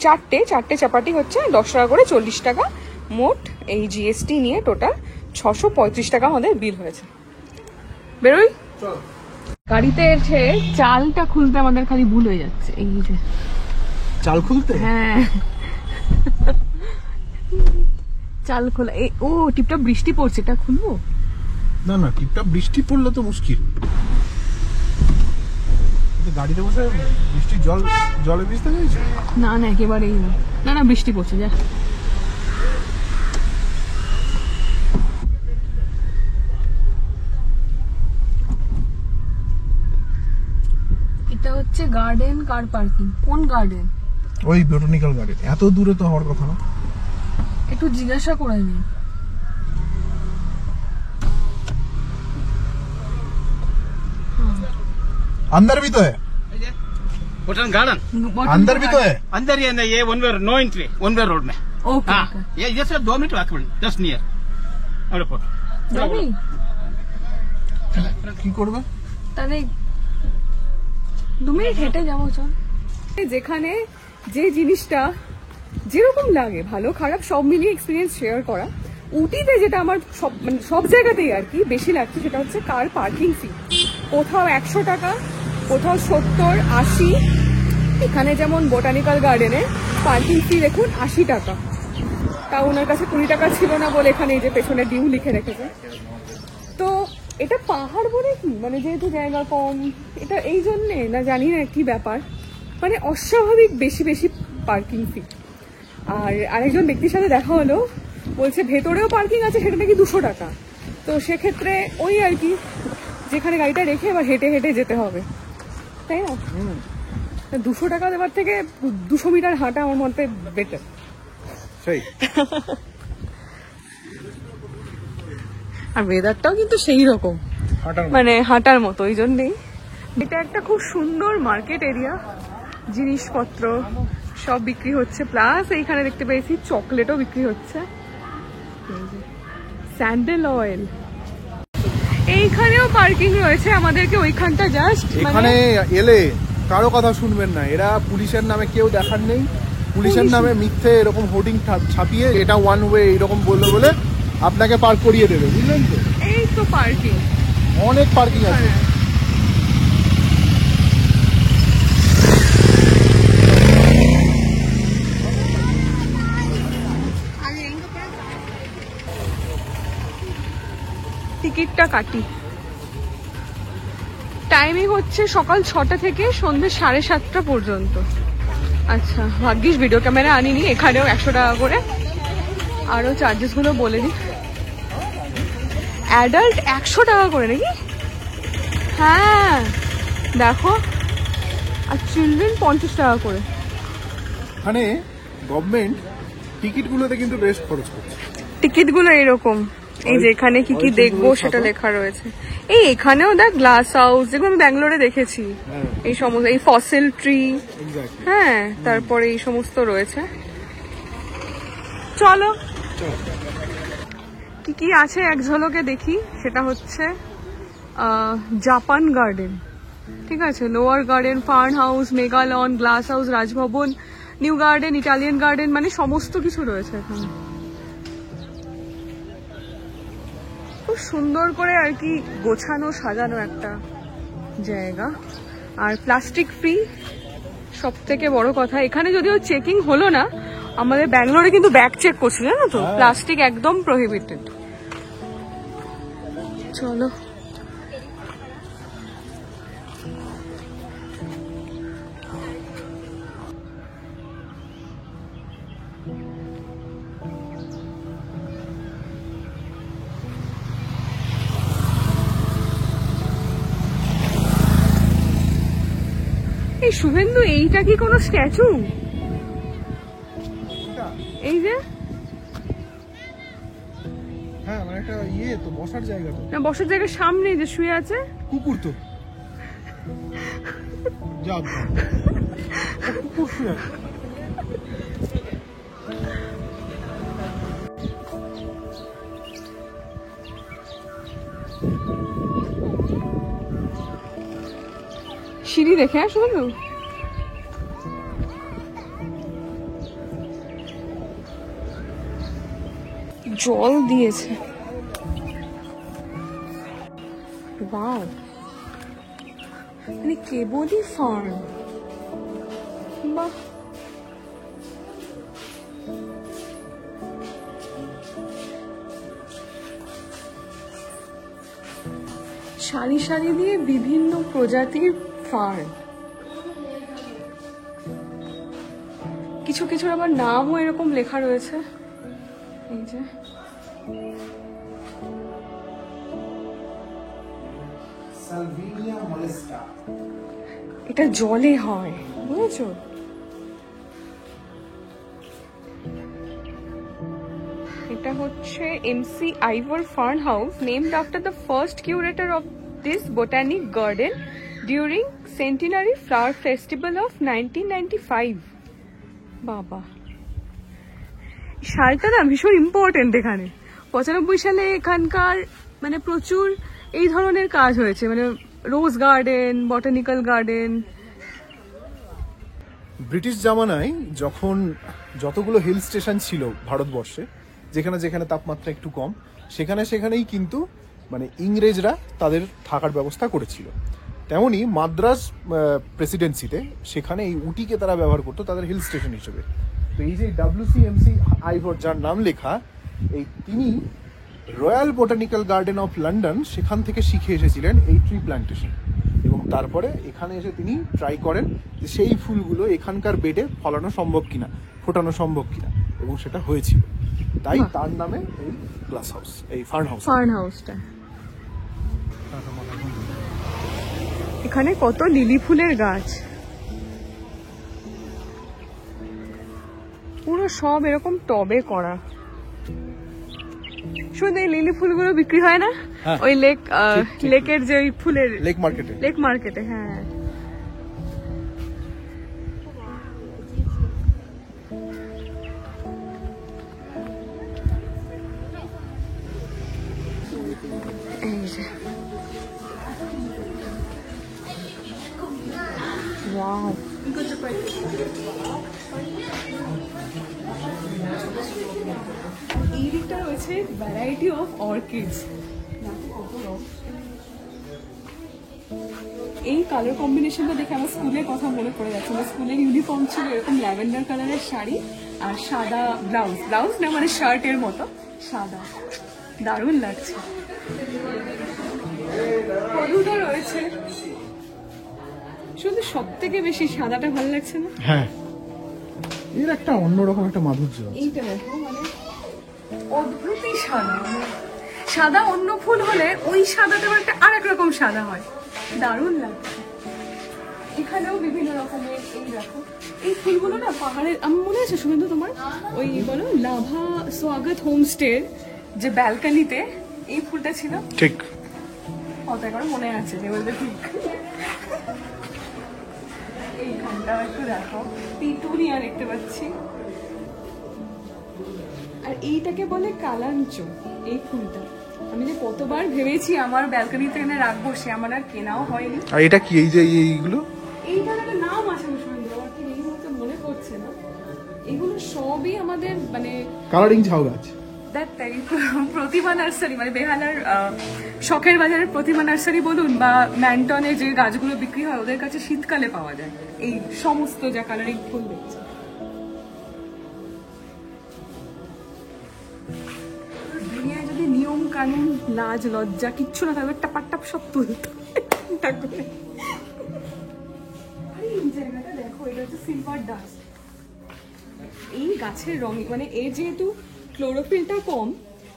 চারটে চাপাটি হচ্ছে 10 টাকা করে, 40 টাকা। মোট এই জিএসটি নিয়ে টোটাল 635 টাকা আমাদের বিল হয়েছে। বেরোই। গাড়িতে এসে চালটা খুলতে আমাদের খালি ভুল হয়ে যাচ্ছে। এই যে চাল খুলতে? হ্যাঁ, চাল খোলা। ও টিপটপ বৃষ্টি পড়ছে, এটা খুলবো? না না, টিপটা বৃষ্টি পড়লে তো মুশকিল। গাড়িতে বসে বৃষ্টির জলে ভিজতে গেছে? না না, একেবারেই না। না না, বৃষ্টি পড়ছে, যা। এটা হচ্ছে গার্ডেন কার পার্কিং। কোন গার্ডেন? ওই বোটানিক্যাল গার্ডেন। এত দূরে তো হওয়ার কথা না। একটু জিজ্ঞাসা করে নি। अंदर भी तो है, बोटन गार्डन अंदर भी तो है। अंदर ये नहीं, ये one way no entry, one way road में। ओके हाँ, ये सिर्फ 2 मिनट वॉक जस्ट नियर एयरपोर्ट। যাবি? কি করবে? তাহলে 2 মিনিট হেঁটে যাবো, চল। যেখানে যে জিনিসটা যেরকম লাগে, ভালো খারাপ সব মিলিয়ে এক্সপিরিয়েন্স শেয়ার করা। উটিতে যেটা আমার সব জায়গাতেই আর কি বেশি লাগছে, সেটা হচ্ছে কার পার্কিং ফি। কোথাও 100 টাকা, কোথাও 70, 80। এখানে যেমন বোটানিক্যাল গার্ডেনে পার্কিং ফি দেখুন 80 টাকা। তা ওনার কাছে 20 টাকা ছিল না বলে এখানে এই যে পেছনে ডিউ লিখে রেখেছে। তো এটা পাহাড় বলে কি, মানে যেহেতু জায়গা কম, এটা এই জন্যে না জানি না কি ব্যাপার, মানে অস্বাভাবিক বেশি বেশি পার্কিং ফি। আর আরেকজন ব্যক্তির সাথে দেখা হলো, বলছে ভেতরেও পার্কিং আছে, সেটা নাকি 200 টাকা। তো সেক্ষেত্রে ওই আর কি, যেখানে গাড়িটা রেখে এবার হেঁটে হেঁটে যেতে হবে, তাই না? 200 টাকা দেওয়ার থেকে 200 মিটার হাঁটা আমার মতে বেটার। সেই আর ওয়েদারটাও কিন্তু সেই রকম, মানে হাঁটার মতো। ওই জন্যেই এটা একটা খুব সুন্দর মার্কেট এরিয়া, জিনিসপত্র সব বিক্রি হচ্ছে। প্লাস এইখানে দেখতে পেয়েছি চকলেটও বিক্রি হচ্ছে, স্যান্ডেল অয়েল। এইখানেও পার্কিং রয়েছে আমাদেরকে ওইখানটা জাস্ট এখানে এলে কারো কথা শুনবেন না। এরা পুলিশের নামে কেউ দেখার নেই, পুলিশের নামে মিথ্যে এরকম হোর্ডিং ছাপিয়ে এটা ওয়ান ওয়ে এরকম বললো বলে আপনাকে পার্ক করিয়ে দেবে, বুঝলেন তো? এই তো পার্কিং, অনেক পার্কিং আছে। টিকিটটা কাটি। টাইমিং হচ্ছে সকাল 6টা থেকে সন্ধ্যে 7:30 পর্যন্ত। আচ্ছা, ভাগ্যিস ভিডিও ক্যামেরা আনিনি। এখানেও 100 টাকা করে। আরো চার্জেস গুলো বলে দিই। অ্যাডাল্ট 100 টাকা করে নাকি? হ্যাঁ দেখো, আর চিলড্রেন 50 টাকা করে। এখানে গভর্নমেন্ট টিকিটগুলোতে কিন্তু বেশ খরচ করছে। টিকিটগুলো এরকম, এই যে এখানে কি কি দেখবো সেটা লেখা রয়েছে। এই এখানেও দেখ গ্লাস হাউস, যেগুলো আমি ব্যাঙ্গালোরে দেখেছি। এই সমস্ত, এই ফসিল ট্রি, হ্যাঁ, তারপরে এই সমস্ত রয়েছে। চলো কি কি আছে এক ঝলকে দেখি। সেটা হচ্ছে জাপান গার্ডেন, ঠিক আছে, লোয়ার গার্ডেন, ফার্ন হাউস, মেগালন, glass house, Raj Bhavan, new garden, Italian garden, মানে সমস্ত কিছু রয়েছে এখানে। খুব সুন্দর করে আর কি গোছানো সাজানো একটা জায়গা। আর প্লাস্টিক ফ্রি, সব থেকে বড় কথা। এখানে যদিও চেকিং হলো না, আমাদের ব্যাঙ্গালোরে কিন্তু ব্যাগ চেক করছিল, জানো তো? প্লাস্টিক একদম প্রহিবিটেড। চলো এই শুভেন্দু, এইটা কি কোনো স্ট্যাচু? এই যে, হ্যাঁ, মানে একটা ইয়ে তো, বসার জায়গা তো। না, বসার জায়গার সামনে যে শুয়ে আছে কুকুর তো, যা কুকুর শুয়ে আছে। সিঁড়ি দেখে হ্যাঁ শুভেন্দু। জল দিয়েছে, ওয়াও। মানে কেবলই ফার্ম। বাহ, সারি সারি দিয়ে বিভিন্ন প্রজাতির ফার্ম। কিছু কিছু আবার নামও এরকম লেখা রয়েছে, এই যে সালভিনিয়া মলেস্টা। এটা জলে হয়, বুঝেছো? এটা হচ্ছে MC Ivor fern house, named after the first curator of this botanic garden during centenary flower festival of 1995। বাবা, সালটা না ভীষণ ইম্পর্টেন্ট এখানে। 95 সালে এখানকার মানে প্রচুর এই ধরনের কাজ হয়েছে, মানে রোজ গার্ডেন, বটানিক্যাল গার্ডেন। ব্রিটিশ জামানায় যখন যতগুলো হিল স্টেশন ছিল ভারতবর্ষে, যেখানে যেখানে তাপমাত্রা একটু কম, সেখানেই কিন্তু মানে ইংরেজরা তাদের থাকার ব্যবস্থা করেছিল। তেমনি মাদ্রাজ প্রেসিডেন্সিতে সেখানে এই উটিকে তারা ব্যবহার করতো তাদের হিল স্টেশন হিসেবে। তো এই যে WCMC আইভর, যার নাম লেখা, এই তিনি royal botanical garden of London, সেখান থেকে শিখে এসেছিলেন এই ট্রি প্ল্যান্টেশন, এবং তারপরে এখানে এসে তিনি ট্রাই করেন যে সেই ফুলগুলো এখানকার বেডে ফলানো সম্ভব কিনা, ফোটানো সম্ভব কিনা, এবং সেটা হয়েছিল। তাই তার নামে এই গ্লাস হাউস, এই ফার্ন হাউসটা। এখানে কত লিলি ফুলের গাছ, পুরো সব এরকম টবে করা। শুধু এই লিলি ফুলগুলো বিক্রি হয় না ওই লেকের যে ওই ফুলের লেক মার্কেটে? হ্যাঁ, এই যে ওয়াও, এই দিকটা রয়েছে ভ্যারাইটি অফ অর্কিডস। এই কালার কম্বিনেশনটা দেখে আমার স্কুলের কথা মনে পড়ে যাচ্ছে। আমার স্কুলের ইউনিফর্ম ছিল এরকম ল্যাভেন্ডার কালারের শাড়ি আর সাদা ব্লাউজ না মানে শার্টের মতো সাদা, দারুণ লাগছে। হলুদও রয়েছে, শুধু সব থেকে বেশি সাদাটা ভালো লাগছে না? হ্যাঁ, এর একটা অন্যরকম একটা মাধুর্য। এইটা দেখো, মানে অদ্ভুতই সাদা, মানে সাদা অন্য ফুল হলে ওই সাদাটা একটা আরেক রকম সাদা হয়, দারুণ লাগছে। এখানেও বিভিন্ন রকমের, এই দেখো এই ফুলগুলো না পাহাড়ের। আমার মনে আছে শুভেন্দু তোমার ওই বলো লাভা স্বাগত হোমস্টের যে ব্যালকনিতে এই ফুলটা ছিল? ঠিক, কত করে মনে আছে যে বলতে ঠিক। এইখানটাও একটু দেখো, পিটুনিয়া দেখতে পাচ্ছি। আর এইটাকে বলে কালাঞ্চো, এই ফুলটা আমি যে কতবার ভেবেছি আমার ব্যালকনিতে এনে রাখবো, সে আমার আর কেনাও হয়নি। আর এটা কি, এই যে এইগুলো? এইটার একটা নাম আছে সুন্দর, আমার ঠিক এই মুহূর্তে মনে পড়ছে না। এগুলো সবই আমাদের মানে কালারিং ঝাউ গাছ। প্রতিমা নার্সারি, মানে বেহালার শখের বাজারের প্রতিমা নার্সারি বলুন বা ম্যান্টনে যে গাছগুলো বিক্রি হয়, ওদের কাছে শীতকালে পাওয়া যায় এই সমস্ত যা কালারিং ফুল দেখছে। দুনিয়ায় যদি নিয়ম কানুন লাজ লজ্জা কিচ্ছু না থাকবে, টাপাটাপ সব তুলতো। এই জায়গাটা দেখো, এটা হচ্ছে সিলভার ডাস্ট। এই গাছের রং মানে এর যেহেতু ক্লোরোফিলটা কম,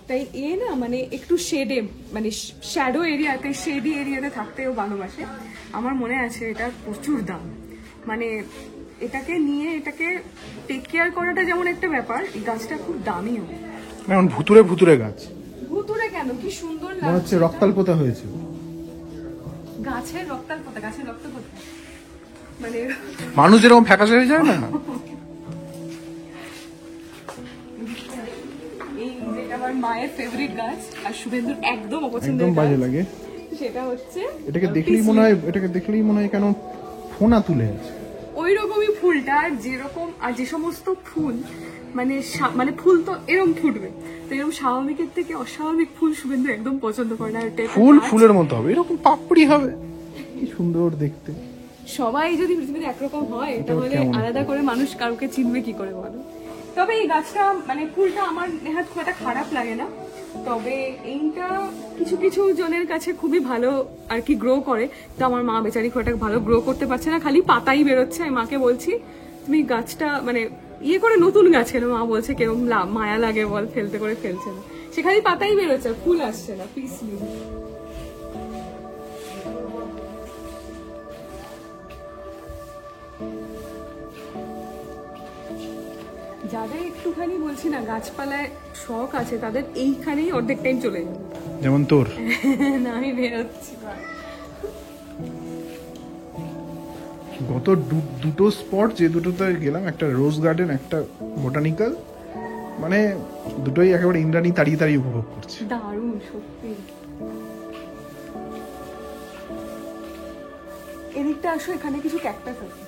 তাই এ না মানে একটু শেডে মানে শ্যাডো এরিয়াতে, শেডি এরিয়াতে থাকতেও ভালোবাসে। আমার মনে আছে এটার প্রচুর দাম, মানে এটাকে নিয়ে এটাকে টেক কেয়ার করাটা যেমন একটা ব্যাপার, এই গাছটা খুব দামিও। এখন ভুতুরে গাছ। ভুতুরে কেন, কি সুন্দর মনে হচ্ছে লাগছে। রক্তাল পোতা হয়েছে। গাছের রক্তাল পোতা, গাছের রক্ত পোতা, মানে মানুষ যেরকম ফ্যাকাশে হয়ে যায় না। এই যেটা আমার মায়ের ফেভারিট গাছ আর শুভেন্দুর একদম অপছন্দের একদম বাজে গাছ, লাগে। সেটা হচ্ছে এটাকে দেখলেই মনে হয় কেন ফোনা তুলে আছে। ওই রকমই ফুলটা, আর যেরকম আর যে সমস্ত ফুল মানে মানে ফুল তো এরকম ফুটবে, তো এরকম স্বাভাবিকের থেকে অস্বাভাবিক ফুল শুভেন্দু একদম পছন্দ করে না। ফুলের মতো হবে, এরকম পাপড়ি হবে। কি সুন্দর দেখতে। সবাই যদি পৃথিবীতে একরকম হয় তাহলে আলাদা করে মানুষ কাউকে চিনবে কি করে বলো। তবে এই গাছটা মানে ফুলটা আমার নেহাত খুব একটা খারাপ লাগে না, তবে এইটা কিছু কিছু জনের কাছে খুবই ভালো আর কি গ্রো করে। তো আমার মা বেচারি খুব একটা ভালো গ্রো করতে পারছে না, খালি পাতাই বেরোচ্ছে। আমি মাকে বলছি তুমি গাছটা মানে ইয়ে করে নতুন গাছ কেন, মা বলছে কেরম মায়া লাগে বল, ফেলতে করে ফেলছে না, সে খালি পাতাই বেরোচ্ছে, ফুল আসছে না, পিস নেই। যাদের একটুখানি বলছি না গাছপালায় শখ আছে তাদের এইখানেই অর্ধেক টাইম চলে যাবে। যেমন তোর। না আমি বেরোচ্ছি। গত দুটো স্পট যে দুটোতে গেলাম, একটা রোজ গার্ডেন, একটা বোটানিক্যাল, মানে দুটোই একেবারে ইন্দ্রাণী তাড়িয়ে তাড়িয়ে উপভোগ করছে। দারুণ সত্যি। এদিকটা আসো, এখানে কিছু ক্যাকটাস আছে।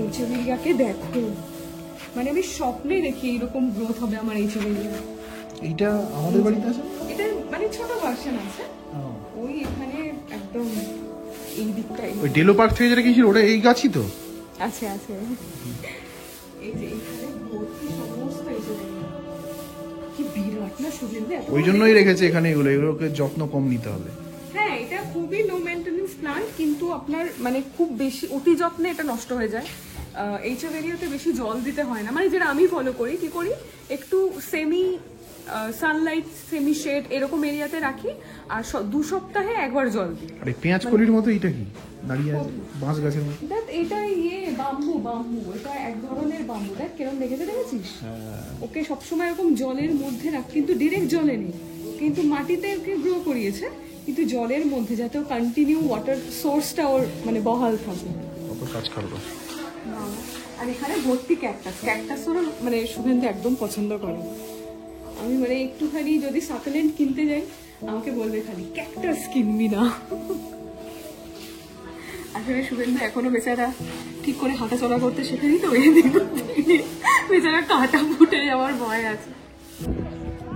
এইচেভেরিয়াকে দেখো, মানে আমি স্বপ্নে দেখি এরকম গ্রোথ হবে আমার এইচেভেরিয়া। এইটা আমাদের বাড়িতে আছে, এটা মানে ছোট ভার্সন আছে ওই এখানে একদম এই দিকটাই। ওই ডেলো পার্ক থেকে যেটা গিয়েছিল ওটা এই গাছই তো আছে আছে। এই যে এখানে ভর্তি সমস্ত এইচেভেরিয়া, কি বিরাট না সুগন্ধি। ওই জন্যই রেখেছে এখানে এগুলোকে যত্ন কম নিতে হবে। হ্যাঁ এটা খুবই লো মেইনটেনেন্স প্লান্ট, কিন্তু আপনার মানে খুব বেশি অতি যত্নে এটা নষ্ট হয়ে যায়। এইচেভেরিয়াতে বেশি জল দিতে হয় না, মানে যেটা আমি ফলো করি, কি করি একটু সেমি সানলাইট সেমি শেড এরকম এরিয়াতে রাখি, আর 2 সপ্তাহে একবার জল দিই। আরে পেঁয়াজ কলির মতো এইটা কি দাঁড়িয়ে আছে বাঁশ গাছের মতো? দেখ এটা ইয়ে বাম্বু, এটা এক ধরনের বাম্বু, দেখ কেরম দেখেছিস। ওকে সবসময় এরকম জলের মধ্যে রাখ, কিন্তু ডিরেক্ট জলে নেই, কিন্তু মাটিতে ওকে গ্রো করিয়েছে, কিন্তু জলের মধ্যে যাতে ও কন্টিনিউ ওয়াটার সোর্সটা ওর মানে বহাল থাকে। কত কাজ করবো। আর এখানে ভর্তি ক্যাকটাস ওর মানে সুগন্ধি একদম পছন্দ করে। আমি মানে একটুখানি যদি সাকুলেন্ট কিনতে যাই আমাকে বলবে খালি ক্যাকটাস কিনবি না। আসলে সুগন্ধি এখনো বেচারা ঠিক করে হাঁটাচলা করতে শেখেনি, তো এদিক বেচারা কাঁটা ফুটে যাওয়ার ভয় আছে।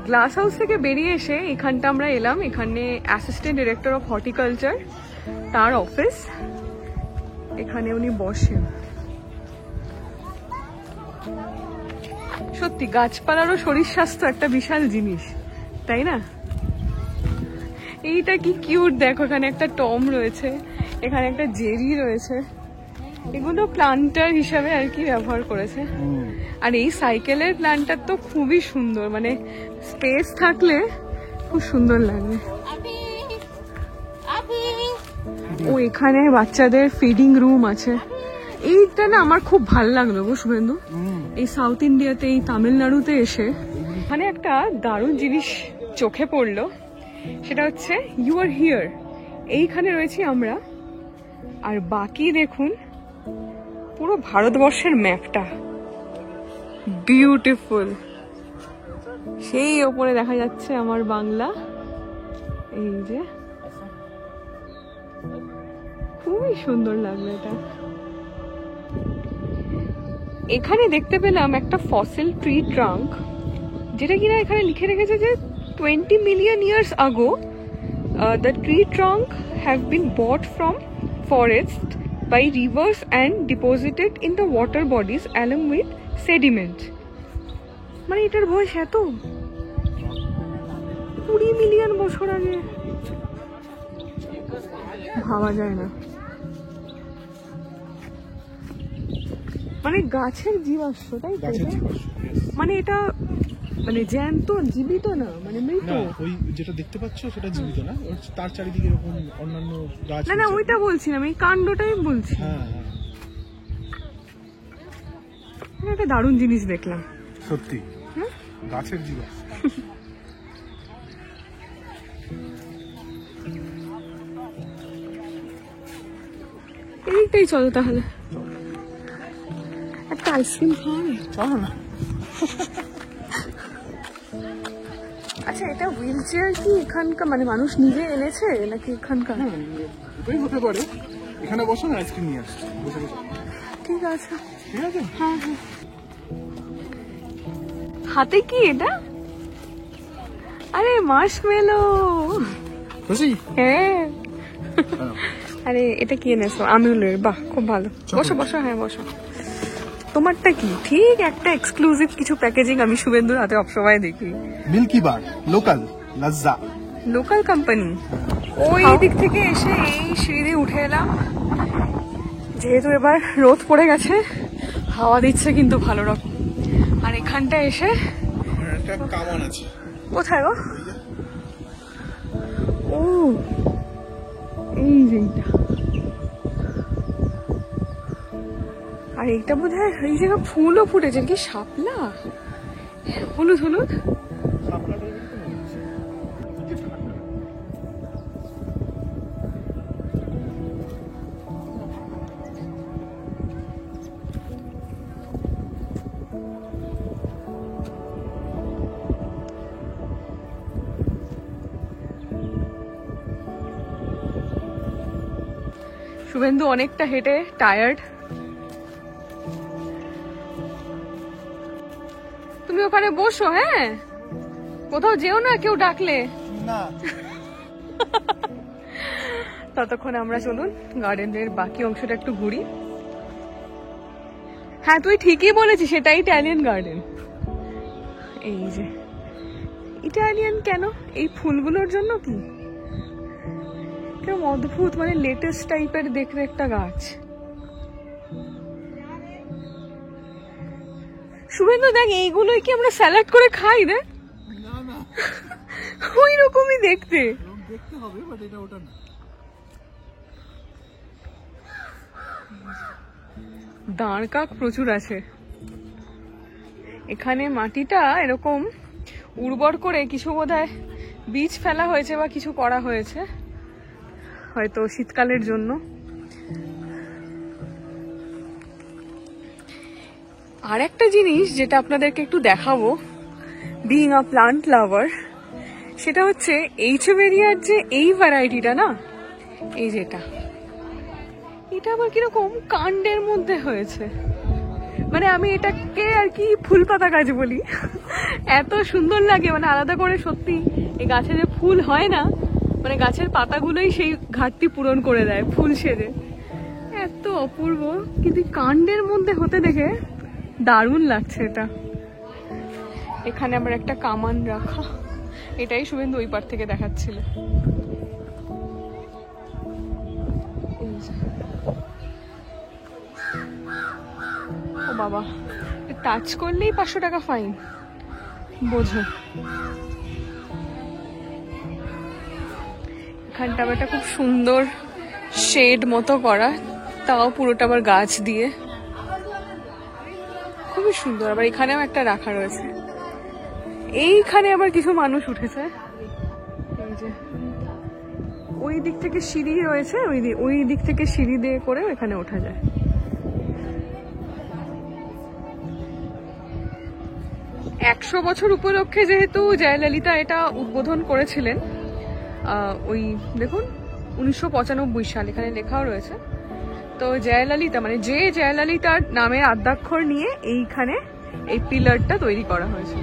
গ্লাস হাউস থেকে বেরিয়ে এসে এখানটা আমরা এলাম, এখানে অ্যাসিস্ট্যান্ট ডিরেক্টর অফ হর্টিকালচার তার অফিস, এখানে উনি বসেন। সত্যি গাছপালারও শরীর স্বাস্থ্য একটা বিশাল জিনিস, তাই না? এইটা কি কিউট, দেখো এখানে একটা টম রয়েছে, এখানে একটা জেরি রয়েছে, এগুলো প্লান্টার হিসাবে আর কি ব্যবহার করেছে। আর এই সাইকেলের প্লান্টার তো খুবই সুন্দর, মানে স্পেস থাকলে খুব সুন্দর লাগবে। ও এখানে বাচ্চাদের ফিডিং রুম আছে, এইটা না আমার খুব ভাল লাগলো গো শুভেন্দু। এই সাউথ ইন্ডিয়াতে এই তামিলনাড়ুতে এসে এখানে একটা দারুণ জিনিস চোখে পড়লো, সেটা হচ্ছে ইউ আর হিয়ার, এইখানে রয়েছি আমরা, আর বাকি দেখুন পুরো ভারতবর্ষের ম্যাপটা বিউটিফুল। সেই ওপরে দেখা যাচ্ছে আমার বাংলা, এই যে খুবই সুন্দর লাগলো এটা। এখানে দেখতে পেলাম একটা ফসিল ট্রি ট্রাঙ্ক, যেটা কিনা এখানে লিখে রেখেছে যে 20 million years ago the tree trunk have been bought from forest by rivers and deposited in the water bodies along with sediment. মানে এটার বয়স এত 20 মিলিয়ন বছর আগে, ভাবা যায় না। মানে গাছের জীবাশ্ম, তাই তো? মানে এটা মানে জ্যান্ত জীবিত না, মানে মৃত। ওই যেটা দেখতে পাচ্ছ সেটা জীবিত না, তার চারিদিকে এরকম অন্যান্য গাছ। না ওইটা বলছি না, আমি কাণ্ডটাই বলছি। একটা দারুণ জিনিস দেখলাম সত্যি, গাছের জীবাশ্ম। এইটাই চলো তাহলে, একটা আইসক্রিম খাওয়াবে? চলো না। আচ্ছা এটা হুইল চেয়ার কি এখানকার মানে মানুষ নিজে এনেছে নাকি এখানকার? ওই হতে পারে, এখানে বসো না, আইসক্রিম নিয়ে আসছি, বসে বসে। ঠিক আছে ঠিক আছে। হ্যাঁ। হাতে কি এটা? আরে মার্শমেলো, খুশি? হ্যাঁ। আরে এটা কি এনেছো? আমুলের, বাহ খুব ভালো। বসো বসো, হ্যাঁ বসো। তোমারটা কি? ঠিক একটা এক্সক্লুসিভ কিছু প্যাকেজিং আমি শুভেন্দুর হাতে সবসময় দেখি। মিল্কি বার, লোকাল লাজ্জা। Local company. ওই দিক থেকে এসে এই সিঁড়ি দিয়ে উঠে এলাম। যেহেতু এবার রোদ পড়ে গেছে, হাওয়া দিচ্ছে কিন্তু ভালো রকম। আর এখানটা এসে একটা কামান আছে। কোথায় গো? ও এই যে এইটা। আর এইটা বোধ হয় এই জায়গায় ফুলও ফুটেছে, কি শাপলা, হলুদ হলুদ। শুভেন্দু অনেকটা হেঁটে টায়ার্ড। তুমি ওখানে বসো, হ্যাঁ কোথাও যেও না কেউ ডাকলে। না ততক্ষণ আমরা চলুন গার্ডেনের বাকি অংশটা একটু ঘুরি। হ্যাঁ তুই ঠিকই বলেছিস, সেটাই ইটালিয়ান গার্ডেন। এই যে ইটালিয়ান কেন? এই ফুলগুলোর জন্য কি কেমন অদ্ভুত, মানে লেটেস্ট টাইপের দেখতে একটা গাছ। শুভেন্দু দেখ, এইগুলোই কি আমরা স্যালাড করে খাই? দেখ ওই রকমই দেখতে। দেখতে হবে, বাট এটা ওটা না। দাঁড় কাক প্রচুর আছে এখানে। মাটিটা এরকম উর্বর করে কিছু বোধহয় বীজ ফেলা হয়েছে বা কিছু করা হয়েছে, হয়তো শীতকালের জন্য। আর একটা জিনিস যেটা আপনাদেরকে একটু দেখাবো, বিইং আ প্লান্ট লাভার, সেটা হচ্ছে এইচভেরিয়ার যে এই ভ্যারাইটিটা না, এই যেটা, এটা আবার কিরকম কাণ্ডের মধ্যে হয়েছে। মানে আমি এটাকে আর কি ফুল পাতা গাছ বলি, এত সুন্দর লাগে। মানে আলাদা করে সত্যি এই গাছে যে ফুল হয় না, মানে গাছের পাতাগুলোই সেই ঘাটতি পূরণ করে দেয় ফুল সেজে। এত অপূর্ব, কিন্তু কাণ্ডের মধ্যে হতে দেখে দারুণ লাগছে এটা। এখানে আবার একটা কামান রাখা, এটাই শুভেন্দু ওই পার থেকে দেখাচ্ছিল। ও বাবা, টাচ করলেই 500 টাকা ফাইন, বোঝো। এখানটা আবার একটা খুব সুন্দর শেড মতো করা, তাও পুরোটা আবার গাছ দিয়ে, খুবই সুন্দর। আবার এখানেও একটা রাখা রয়েছে। এইখানে আবার কিছু মানুষ উঠেছে, এই যে ওই দিক থেকে সিঁড়ি রয়েছে, ওই দিক থেকে সিঁড়ি দিয়ে করে এখানে ওঠা যায়। একশো বছর উপলক্ষে যেহেতু জয়ললিতা এটা উদ্বোধন করেছিলেন, ওই দেখুন 1995 সাল এখানে লেখাও রয়েছে। তো জয়ললিতা মানে যে জয়ললিতার নামের আদ্যাক্ষর নিয়ে এইখানে এই পিলারটা তৈরি করা হয়েছে।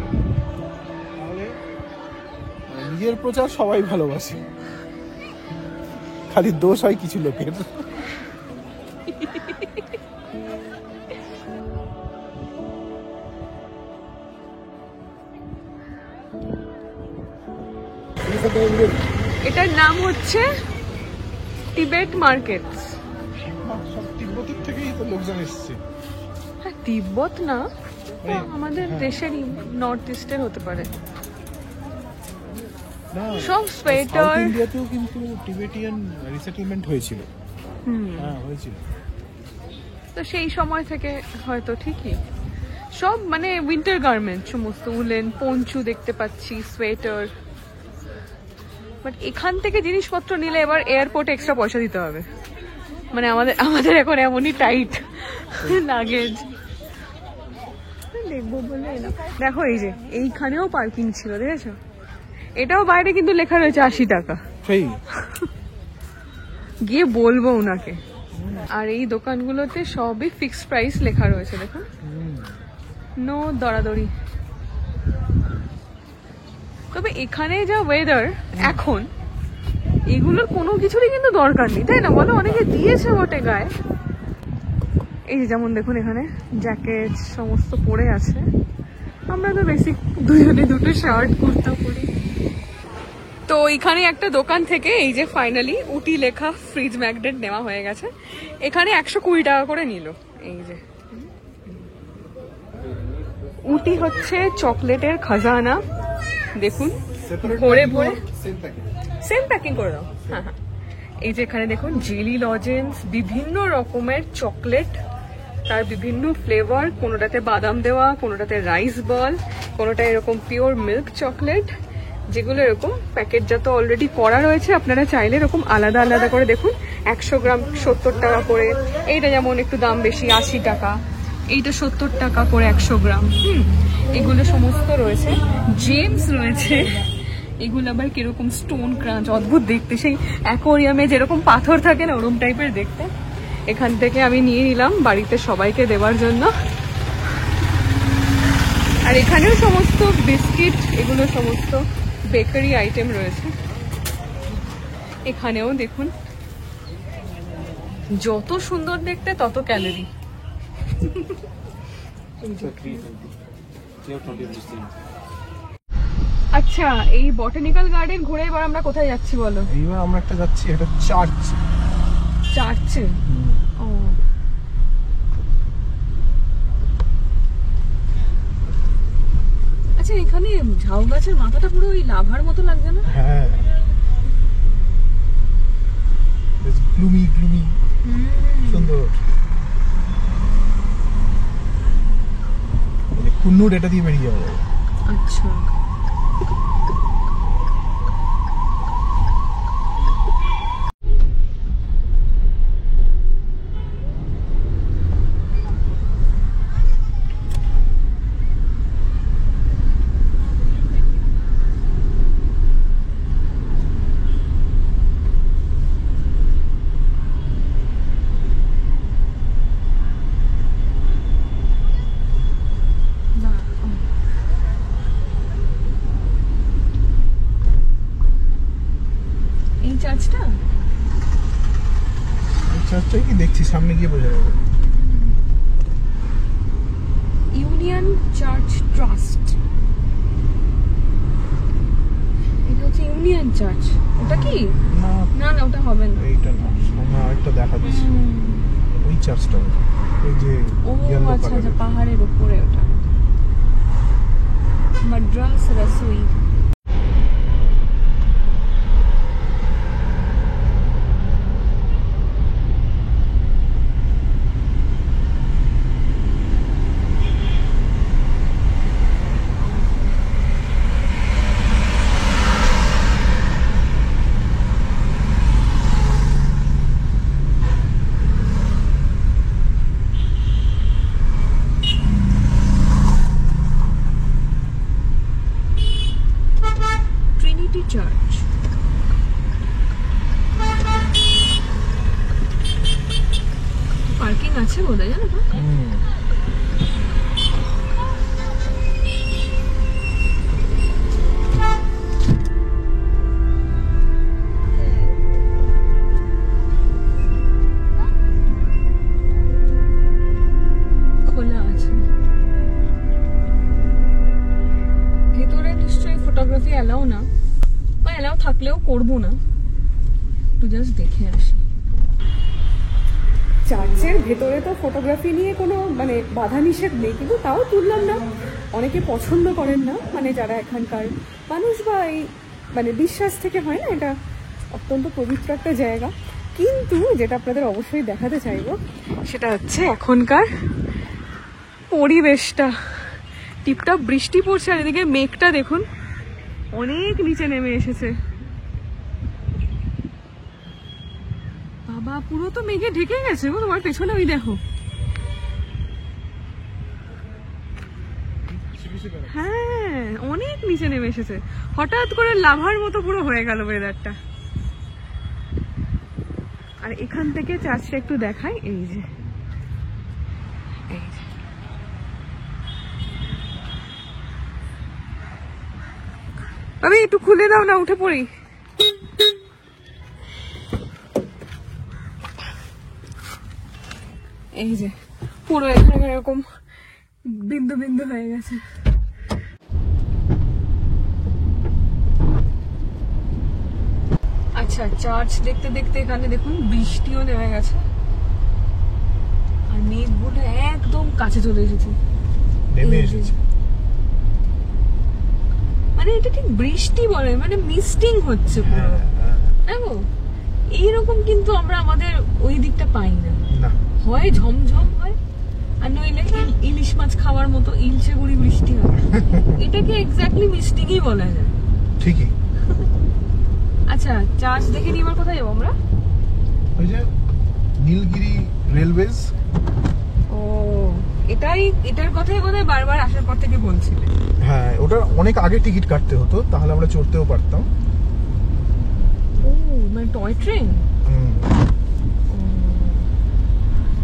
নিজের প্রচার সবাই ভালোবাসে, খালি দোষ হয় কিছু লোকের। এটার নাম হচ্ছে টিবেট মার্কেট। সব তিব্বতের থেকেই তো লোকজন এসছে। হ্যাঁ তিব্বত না, আমাদের দেশেরই, নর্থ ইস্টের হতে পারে। সব সোয়েটার। ইন্ডিয়াতেও কিন্তু টিবেটিয়ান রিসেটেলমেন্ট হয়েছিল। হ্যাঁ হয়েছিল। তো সেই সময় থেকে হয়তো ঠিকই সব মানে উইন্টার গার্মেন্ট, সমস্ত উলেন, পঞ্চু দেখতে পাচ্ছি, সোয়েটার। বাট এখান থেকে জিনিসপত্র নিলে এবার এয়ারপোর্টে এক্সট্রা পয়সা দিতে হবে। মানে আমাদের এখন এমনই টাইট লাগেজ। দেখবো বলে এলাম। দেখো এই যে এইখানেও পার্কিং ছিল, দেখেছো? এটাও বাইরে কিন্তু লেখা রয়েছে 80 টাকা। সেই গিয়ে বলবো ওনাকে। আর এই দোকানগুলোতে সবই ফিক্সড প্রাইস লেখা রয়েছে, দেখুন, নো দরাদরি। তো তবে এখানে যা ওয়েদার এখন, এগুলোর কোনো কিছুরই কিন্তু দরকার নেই, তাই না বলো? অনেকে দিয়েছে বটে গায়ে, এই যেমন দেখুন এখানে জ্যাকেট সমস্ত পরে আছে। আমরা তো বেসিক দুজনে দুটো শার্ট কুর্তা পরি। তো এখানে একটা দোকান থেকে এই যে ফাইনালি উটি লেখা ফ্রিজ ম্যাগনেট নেওয়া হয়ে গেছে। এখানে 120 টাকা করে নিল। এই যে উটি হচ্ছে চকলেটের খাজানা, দেখুন ভরে ভরে সেম প্যাকিং করে দাও। হ্যাঁ হ্যাঁ, এই যে এখানে দেখুন জেলি লজেন্স, বিভিন্ন রকমের চকলেট, তার বিভিন্ন ফ্লেভার, কোনোটাতে বাদাম দেওয়া, কোনোটাতে রাইস বল, কোনোটা এরকম পিওর মিল্ক চকলেট, যেগুলো এরকম প্যাকেটজাত অলরেডি করা রয়েছে। আপনারা চাইলে এরকম আলাদা আলাদা করে দেখুন, 100 গ্রাম 70 টাকা করে, এইটা যেমন একটু দাম বেশি 80 টাকা, এইটা 70 টাকা করে 100 গ্রাম। এগুলো সমস্ত রয়েছে। জেমস রয়েছে, এগুলো আবার কিরকম স্টোন ক্রাঞ্চ, অদ্ভুত দেখতে, সেই অ্যাকোরিয়ামে যেরকম পাথর থাকে না ওরকম টাইপের দেখতে। এখান থেকে আমি নিয়ে নিলাম বাড়িতে সবাইকে দেওয়ার জন্য। আর এখানেও সমস্ত বিস্কিট, এগুলো সমস্ত বেকারি আইটেম রয়েছে। এখানেও দেখুন, যত সুন্দর দেখতে তত ক্যালোরি। আচ্ছা, এই বটানিক্যাল গার্ডেন ঘুরে এবার আমরা কোথায় যাচ্ছি বলো? এইবার আমরা একটা যাচ্ছি, এটা চার্চ। চার্চে? ও, আচ্ছা, এখানে ঝাউ গাছের মাথাটা পুরো ওই লাভার মতো লাগছে না? হ্যাঁ, গ্লুমি গ্লুমি, সুন্দর। কুন্নুর এটা দিয়ে বেরিয়ে যাবে। আচ্ছা, চার্চটা? চার্চটাই কি দেখছি, সামনে গিয়ে বোঝা যাবে। ইউনিয়ন চার্চ ট্রাস্ট, এটা হচ্ছে ইউনিয়ন চার্চ। ওটা কি? না না না, ওটা হবে না, এইটা না, সামনে আরেকটা দেখা যাচ্ছে, ওই চার্চটা, ওই যে ও yellow আচ্ছা colour আচ্ছা, এর। পাহাড়ের উপরে ওটা। মাদ্রাস রসুই। চার্চ, পার্কিং আছে বোধহয়, জানো তো? খোলা আছে। ভেতরে নিশ্চয়ই ফটোগ্রাফি অ্যালাউ না, বা অ্যালাউ থাকলেও করবো না, একটু জাস্ট দেখে আসি। চার্চের ভেতরে তো ফটোগ্রাফি নিয়ে কোনো মানে বাধা নিষেধ নেই, কিন্তু তাও তুললাম না। অনেকে পছন্দ করেন না, মানে যারা এখানকার মানুষ বা এই মানে বিশ্বাস থেকে হয় না, এটা অত্যন্ত পবিত্র একটা জায়গা। কিন্তু যেটা আপনাদের অবশ্যই দেখাতে চাইবো সেটা হচ্ছে এখনকার পরিবেশটা। টিপটাপ বৃষ্টি পড়ছে, আর এদিকে মেঘটা দেখুন অনেক নিচে নেমে এসেছে। বাবা, পুরো তো মেঘে ঢেকে গেছে গো, তোমার পেছনে ওই দেখো। হ্যাঁ, অনেক নিচে নেমে এসেছে, হঠাৎ করে লাভার মতো পুরো হয়ে গেল ওয়েদারটা। আর এখান থেকে চার্চটা একটু দেখাই, এই যে আমি একটু খুলে দাও না, উঠে পড়ি। এই যে পুরো এখানে এরকম বিন্দু বিন্দু হয়ে গেছে। আচ্ছা, চার্চ দেখতে দেখতে এখানে দেখুন বৃষ্টিও নেমে গেছে আর মেঘগুলো একদম কাছে চলে এসেছে, নেমে এসেছে। মানে এটা ঠিক বৃষ্টি বলে, মানে মিস্টিং হচ্ছে পুরো। দেখো এইরকম কিন্তু আমরা আমাদের ওই দিকটা পাই না, না হয় ঝমঝম হয় আর নইলে ইলিশ মাছ খাওয়ার মতো ইলচে গুড়ি বৃষ্টি হয়। এটাকে এক্স্যাক্টলি মিস্টিংই বলা যায়। ঠিকই। আচ্ছা, চার্চ দেখে নিয়ে এবার কোথায় যাবো আমরা? ওই যে নীলগিরি রেলওয়েজ। ও, এটার কথাই বোধহয় বারবার আসার পর থেকে বলছিলে। হ্যাঁ, ওটা অনেক আগে টিকিট কাটতে হতো, তাহলে আমরা চড়তেও পারতাম। ও, মানে টয় ট্রেন। হুম।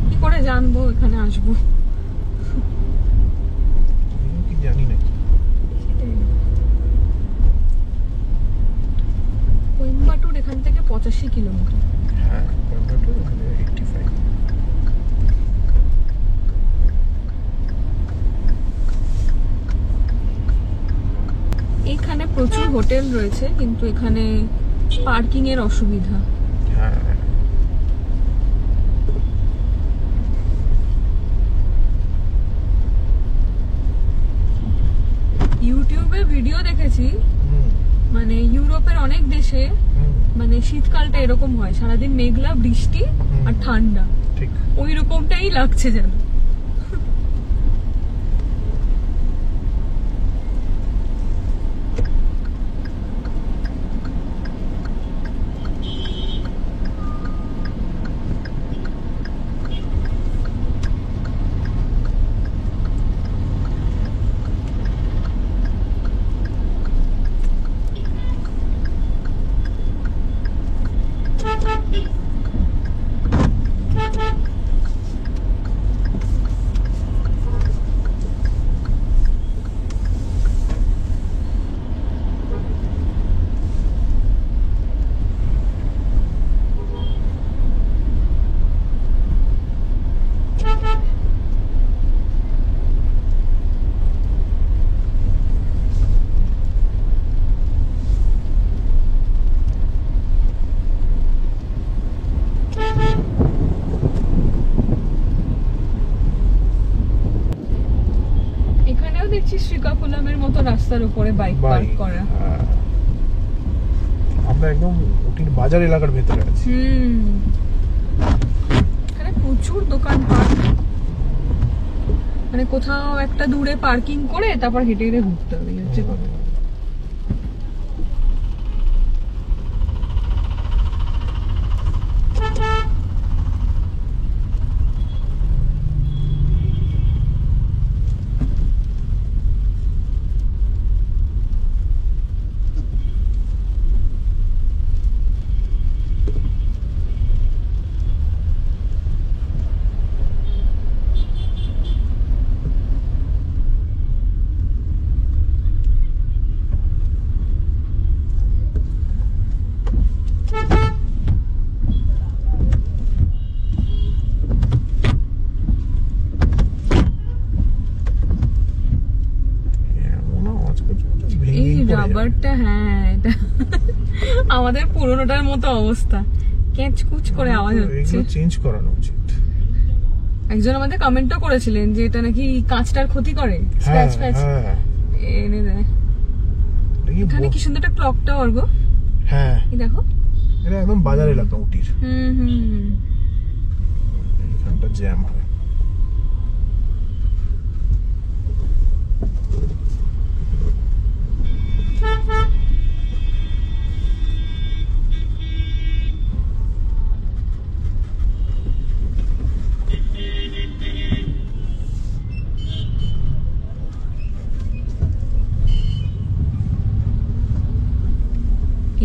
কি করে জানবো এখানে আসবো? কি জানি না। কোয়েম্বাটুর এখান থেকে 85 কিলোমিটার। হ্যাঁ, কোয়েম্বাটুর ওখানে 85। এখানে প্রচুর হোটেল রয়েছে, কিন্তু এখানে পার্কিং এর অসুবিধা। হ্যাঁ, ইউটিউবে ভিডিও দেখেছি, মানে ইউরোপের অনেক দেশে মানে শীতকালটা এরকম হয়, সারাদিন মেঘলা, বৃষ্টি আর ঠান্ডা, ঠিক। ওই রকমটাই লাগছে যেন। এখানেও দেখছি শ্রীকাকুলামের মতো রাস্তার উপরে বাইক পার্ক করা। আমরা একদম উটির বাজার এলাকার ভেতরে আছি। এখানে প্রচুর দোকানপাট, মানে কোথাও একটা দূরে পার্কিং করে তারপর হেঁটে হেঁটে ঘুরতে হবে, হচ্ছে কথা। এই রাবারটা, হ্যাঁ, এটা আমাদের পুরোনোটার মতো অবস্থা, ক্যাচকুচ করে আওয়াজ হচ্ছে। চেঞ্জ করানো উচিত। একজন আমাদের কমেন্টও করেছিলেন যে এটা নাকি কাঁচটার ক্ষতি করে, স্ক্র্যাচ প্যাচ এনে দেয়। এখানে কি সুন্দর একটা ক্লক টাওয়ার গো। হ্যাঁ, এই দেখো, এটা একদম বাজার এলাকা উটির। এখানটা জ্যাম হয়।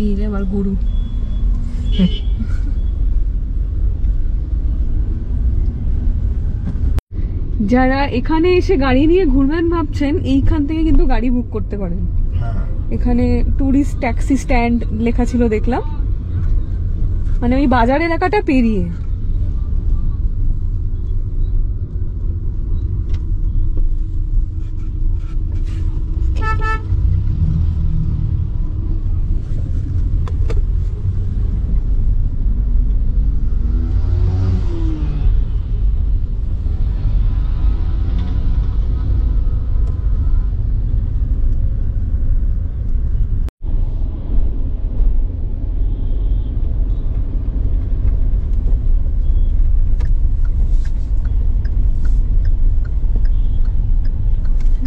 এই রে আবার গরু। যারা এখানে এসে গাড়ি নিয়ে ঘুরবেন ভাবছেন, এইখান থেকে কিন্তু গাড়ি বুক করতে পারেন। হ্যাঁ, এখানে টুরিস্ট ট্যাক্সি স্ট্যান্ড লেখা ছিল দেখলাম, মানে ওই বাজার এলাকাটা পেরিয়ে।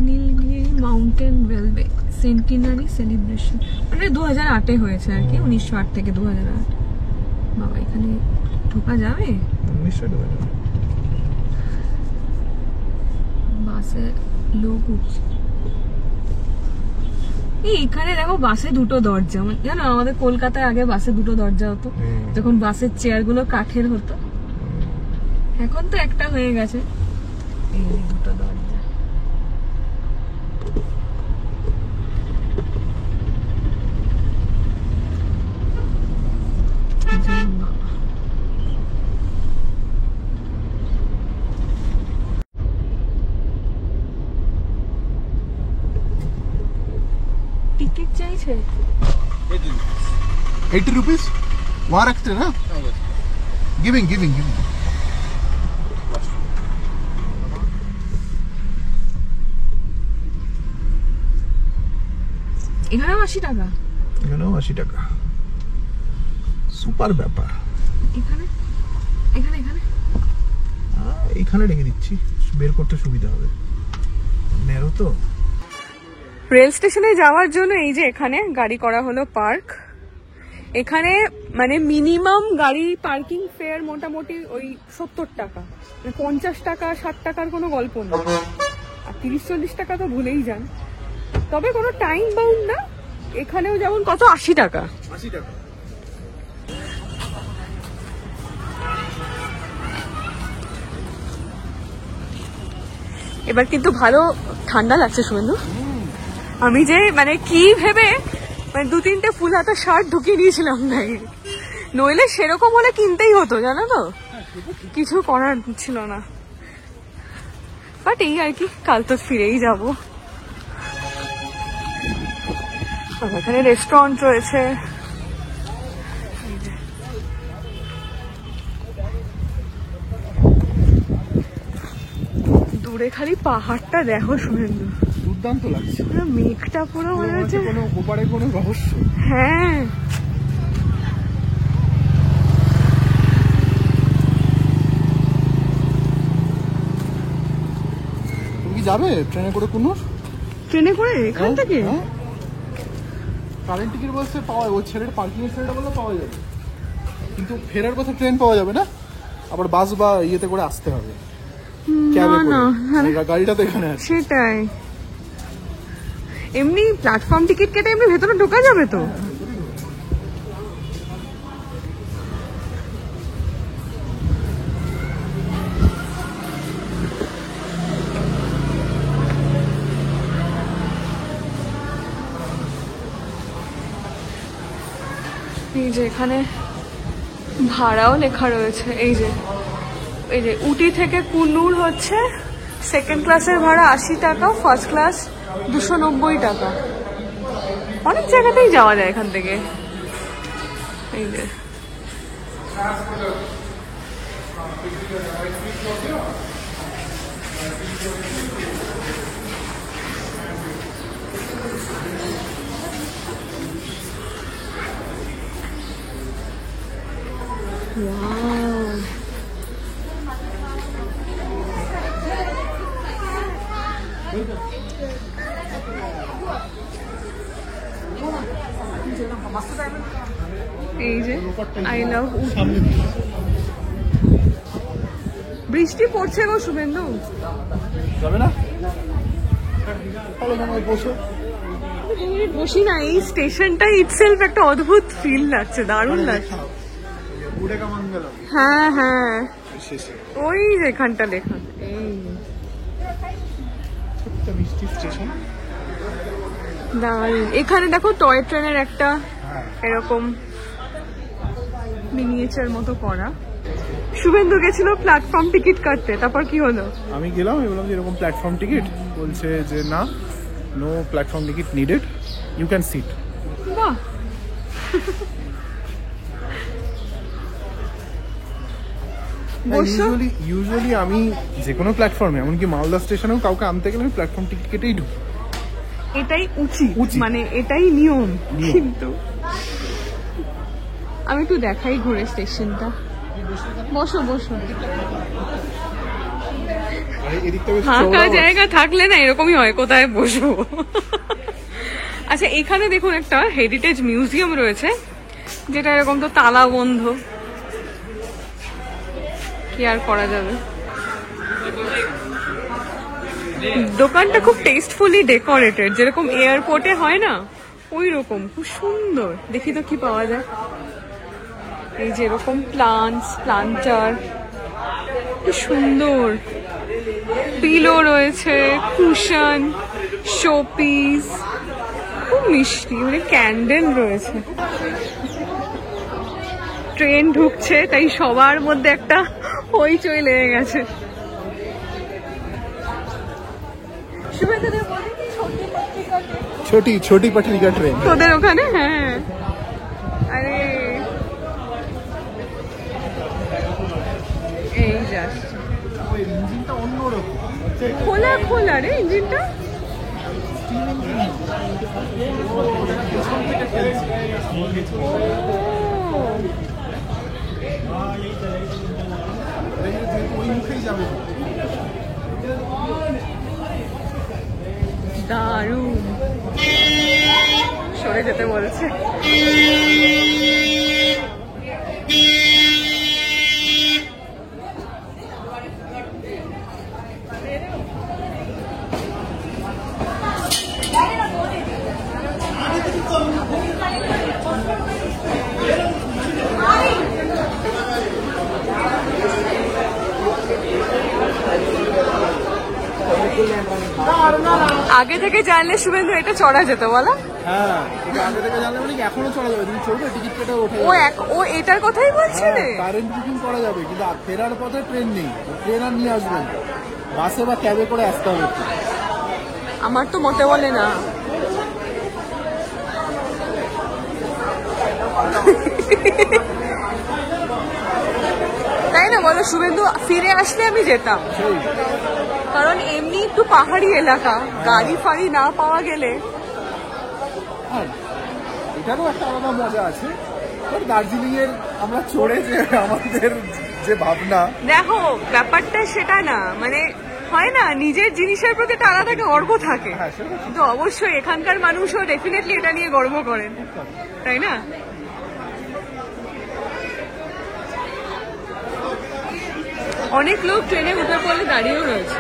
Nilgiri mountain railway centenary celebration, মানে 2008-এ হয়েছে আর কি, 1908 থেকে 2008। বাবা এখানে ঢোকা যাবে? বাসে লোক উঠছে। এখানে দেখো বাসে দুটো দরজা, জানো আমাদের কলকাতায় আগে বাসে দুটো দরজা হতো, যখন বাসের চেয়ার গুলো কাঠের হতো, এখন তো একটা হয়ে গেছে। এই দুটো দরজা। टिकट चाहिए 80 रुपीस वहाँ रखते ना, गिविंग गिविंग गिविंग। এখানেও 80 টাকা, এখানেও 80 টাকা, সুপার ব্যাপার। এখানে এখানে এখানে এখানে রেখে দিচ্ছি, বের করতে সুবিধা হবে, নেরো তো। রেল স্টেশনে যাওয়ার জন্য এই যে এখানে গাড়ি করা হলো পার্ক। এখানে মানে মিনিমাম গাড়ি পার্কিং ফেয়ার মোটামুটি ওই 70 টাকা, মানে 50 টাকা 60 টাকার কোনো গল্প না, আর 30-40 টাকা তো ভুলেই যান। তবে কোনো টাইম বাউন্ড না, এখানেও যেমন কত 80 টাকা। 80 টাকা। এবার কিন্তু ভালো ঠান্ডা লাগছে শুভেন্দু। আমি যে মানে কি ভেবে মানে 2-3টে ফুল হাতা শার্ট ঢুকিয়ে দিয়েছিলাম নাই, নইলে সেরকম হলে কিনতেই হতো জানো তো, কিছু করার ছিল না। বাট এই আর কি, কাল তো ফিরেই যাবো। এখানে রেস্টুরেন্ট রয়েছে, দূরে খালি পাহাড়টা দেখো শুভেন্দু, দুর্দান্ত লাগছে, পুরো মেঘটা পুরো মনে হচ্ছে কোনো ওপারে কোনো রহস্য। হ্যাঁ তুমি কি যাবে ট্রেনে করে কুনুর? ট্রেনে করে এখান থেকে? কারেন্ট টিকিট বলছে পাওয়া যাবে, ওই ছেলের পার্কিং এর ছেলেটা বললে পাওয়া যাবে, কিন্তু ফেরার পথে ট্রেন পাওয়া যাবে না, আবার বাস বা ইয়েতে করে আসতে হবে, ক্যাবে করে। গাড়িটা তো এখানে আছে। সেটাই, এমনি প্ল্যাটফর্ম টিকিট কেটে এমনি ভেতরে ঢোকা যাবে তো? এই যে এখানে ভাড়াও লেখা রয়েছে, এই যে উটি থেকে কুন্নুর হচ্ছে সেকেন্ড ক্লাসের ভাড়া 80 টাকা, ফার্স্ট ক্লাস 290 টাকা। অনেক জায়গাতেই যাওয়া যায় এখান থেকে। এই যে এই যে আই লাভ উটি। বৃষ্টি পড়ছে গো শুভেন্দু, যাবে না? বসি না, এই স্টেশনটা ইটসেলফ একটা অদ্ভুত ফিল লাগছে, দারুণ লাগছে। হ্যাঁ হ্যাঁ, ওই যেখানটা লেখা, এই মিষ্টি স্টেশন। দারুণ। এখানে দেখো টয় ট্রেনের একটা এরকম মিনিয়েচার মতো করা। শুভেন্দু গেছিল প্ল্যাটফর্ম টিকিট কাটতে, তারপর কি হলো? আমি গেলাম, আমি বললাম যে এরকম প্ল্যাটফর্ম টিকিট, বলছে যে না, no platform ticket needed, you can sit. বাহ, ইউজুয়ালি আমি যে কোনো প্ল্যাটফর্মে, এমনকি মালদা স্টেশনেও কাউকে আনতে গেলে আমি প্ল্যাটফর্ম টিকিট কেটেই ঢুকি। এটাই উচিত, মানে এটাই নিয়ম। কিন্তু আমি একটু দেখাই ঘুরে স্টেশনটা। বসো বসো, ফাঁকা জায়গা থাকলে না এরকমই হয়, কোথায় বসবো। আচ্ছা, এখানে দেখুন একটা হেরিটেজ মিউজিয়াম রয়েছে, যেটা এরকম তো তালা বন্ধ, কি আর করা যাবে। দোকানটা খুব টেস্টফুলি ডেকোরেটেড, যেরকম এয়ারপোর্টে হয় না ওই রকম, খুব সুন্দর। দেখি তো কি পাওয়া যায়। এই যে এরকম প্লান্টার, কি সুন্দর। পিলো রয়েছে, কুশন, শোপিস, খুব মিষ্টি, মানে ক্যান্ডেল রয়েছে। ট্রেন ঢুকছে, তাই সবার মধ্যে একটা হইচই লেগে গেছে। ছোটি পটরিকা ট্রেন তোদের ওখানে? হ্যাঁ, আরে এই যাচ্ছে, ইঞ্জিনটা অন্যরকম, খোলা রে ইঞ্জিনটা। দারুণ, সরে যেতে বলছে। আগে থেকে জানলে শুভেন্দু এটা চড়া যেত, বলো? হ্যাঁ, আগে থেকে জানলে মানে এখনো চড়া যাবে, তুমি চড়বে, টিকিট কেটে ওঠে। ও এটার কথাই বলছে রে। কারেন্ট বুকিং করা যাবে, কিন্তু ফেরার পথে ট্রেন নেই, ট্রেন আর নিয়ে আসবেন, বাসে বা ক্যাবে করে আসতে হবে। আমার তো মতে বলে না। তাই না বলো? শুভেন্দু ফিরে আসলে আমি যেতাম, কারণ এমনি একটু পাহাড়ি এলাকা, গাড়ি ফাড়ি না পাওয়া গেলে। এটারও একটা আলাদা মজা আছে। দার্জিলিং এর আমরা চড়ে যে আমাদের যে ভাবনা, দেখো ব্যাপারটা সেটা না, মানে হয় না নিজের জিনিসের প্রতি একটা আলাদা গর্ব থাকে। তো অবশ্যই এখানকার মানুষও ডেফিনেটলি এটা নিয়ে গর্ব করেন, তাই না? অনেক লোক ট্রেনে উঠে পড়লে দাঁড়িয়েও রয়েছে।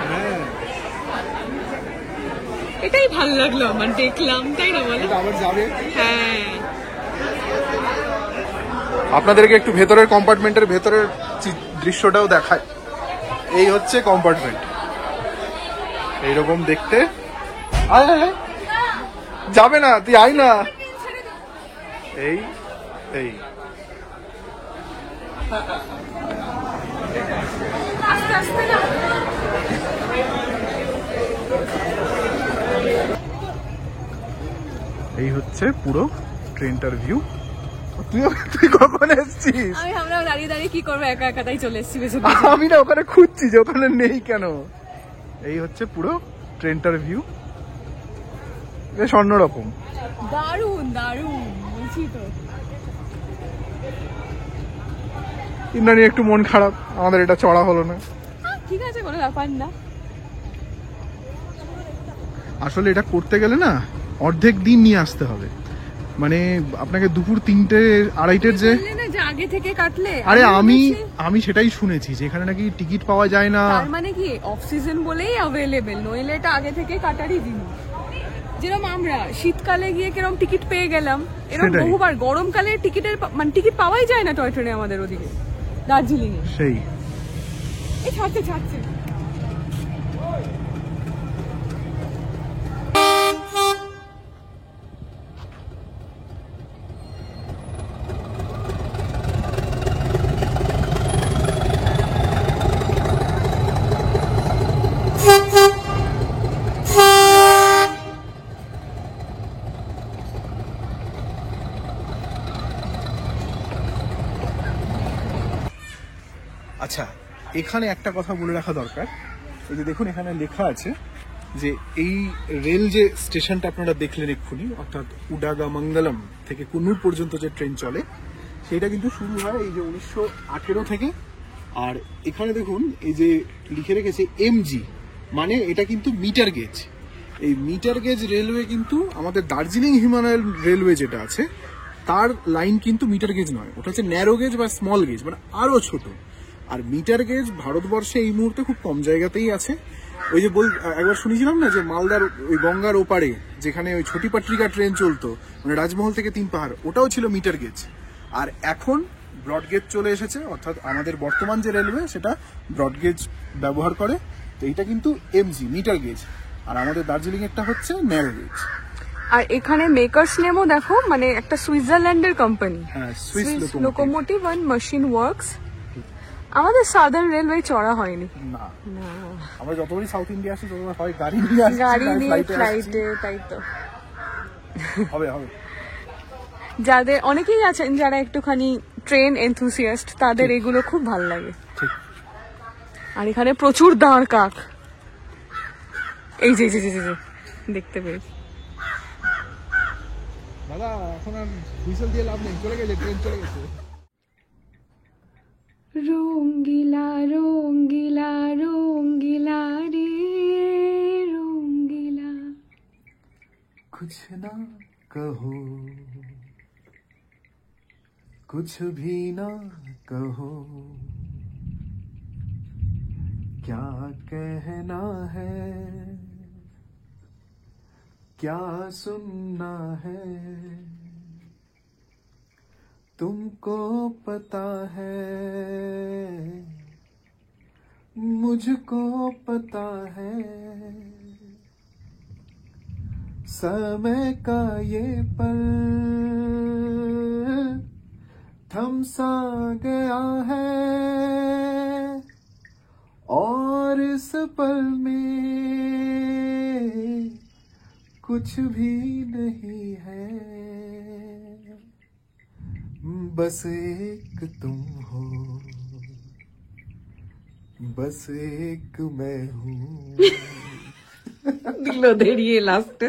এটাই ভালো লাগলো আমার, দেখলাম, তাই না বলো? আবার যাবে। হ্যাঁ, আপনাদেরকে একটু ভেতরের কম্পার্টমেন্টের ভেতরের দৃশ্যটাও দেখায়। এই হচ্ছে কম্পার্টমেন্ট, এইরকম দেখতে। আয় যাবে না, তুই আয় না। এই এই আস্তে আস্তে না। এই হচ্ছে পুরো ট্রেনটার ভিউ। তুই কখন এসছিস? আমরা দাঁড়িয়ে দাঁড়িয়ে কি করবো, একা একা, তাই চলে এসছি। আমি না ওখানে খুঁজছি যে ওখানে নেই কেন। এই হচ্ছে পুরো ট্রেনটার ভিউ, বেশ অন্যরকম। দারুণ দারুণ, বলছি তো। ইন্দ্রাণী একটু মন খারাপ, আমাদের এটা চড়া হলো না। ঠিক আছে, কোনো ব্যাপার না। আসলে এটা করতে গেলে না অর্ধেক দিন নিয়ে আসতে হবে, মানে আপনাকে দুপুর 3টে 2:30 যে আগে থেকে কাটলে। আরে আমি সেটাই শুনেছি যে এখানে নাকি টিকিট পাওয়া যায় না। তার মানে কি অফ সিজন বলেই অ্যাভেলেবেল, নইলে এটা আগে থেকে কাটারই দিন। যেরকম আমরা শীতকালে গিয়ে কিরকম টিকিট পেয়ে গেলাম, এরকম বহুবার গরমকালে টিকিটের মানে টিকিট পাওয়াই যায় না টয় ট্রেনে আমাদের ওদিকে দার্জিলিং এ। সেই এই ছাড়ছে আচ্ছা, এখানে একটা কথা বলে রাখা দরকার। এই যে দেখুন এখানে লেখা আছে যে এই রেল যে স্টেশনটা আপনারা দেখলেন এক্ষুনি, অর্থাৎ উডাগামঙ্গলম থেকে কুন্নুর পর্যন্ত যে ট্রেন চলে, সেটা কিন্তু শুরু হয় এই যে 1918 থেকে। আর এখানে দেখুন এই যে লিখে রেখেছে এমজি, মানে এটা কিন্তু মিটার গেজ। এই মিটার গেজ রেলওয়ে কিন্তু আমাদের দার্জিলিং হিমালয়ান রেলওয়ে যেটা আছে তার লাইন কিন্তু মিটার গেজ নয়, ওটা হচ্ছে ন্যারো গেজ বা স্মল গেজ, মানে আরো ছোট। আর মিটার গেজ ভারতবর্ষে এই মুহূর্তে খুব কম জায়গাতেই আছে। ওই যে একবার শুনেছিলাম না যে মালদার ওই গঙ্গার ওপারে যেখানে ওই ছোটি পাট্রিকা ট্রেন চলতো, মানে রাজমহল থেকে 3 পাহাড়, ওটাও ছিল মিটার গেজ। আর এখন ব্রড গেজ চলে এসেছে, অর্থাৎ আমাদের বর্তমান যে রেলওয়ে সেটা ব্রড গেজ ব্যবহার করে। তো এইটা কিন্তু এমজি মিটার গেজ, আর আমাদের দার্জিলিং এরটা হচ্ছে ন্যারো গেজ। আর এখানে মেকার্স নেমও দেখো, মানে একটা সুইজারল্যান্ডের কোম্পানি, হ্যাঁ, Swiss locomotive and machine works. আমাদের সাদার্ন রেলওয়ে চড়া হয়নি। না, আমরা যতবারই সাউথ ইন্ডিয়া আসি ততবার হয় গাড়ি নিয়ে আসছি, গাড়ি নিয়ে ফ্লাইটে, তাই তো হবে। যাদের অনেকেই আছেন যারা একটুখানি ট্রেন এনথুসিয়াস্ট, তাদের এগুলো খুব ভালো লাগে। ঠিক। আর এখানে প্রচুর দাঁড় কাক, এই যে দেখতে পেয়েছি। দাদা এখন আর হুইসেল দিয়ে লাভ নেই, চলে গেছে, ট্রেন চলে গেছে। রঙ্গিলা রঙ্গিলা রঙ্গিলা রে রঙ্গিলা, कुछ ना कहो, कुछ भी ना कहो, क्या कहना है, क्या सुनना है, तुमको पता है, मुझको पता है, समय का ये पल थम सा गया है, और इस पल में कुछ भी नहीं है, बस एक तुम हो, बस एक मैं हूँ। দিল দেরিয়ে লাস্টে।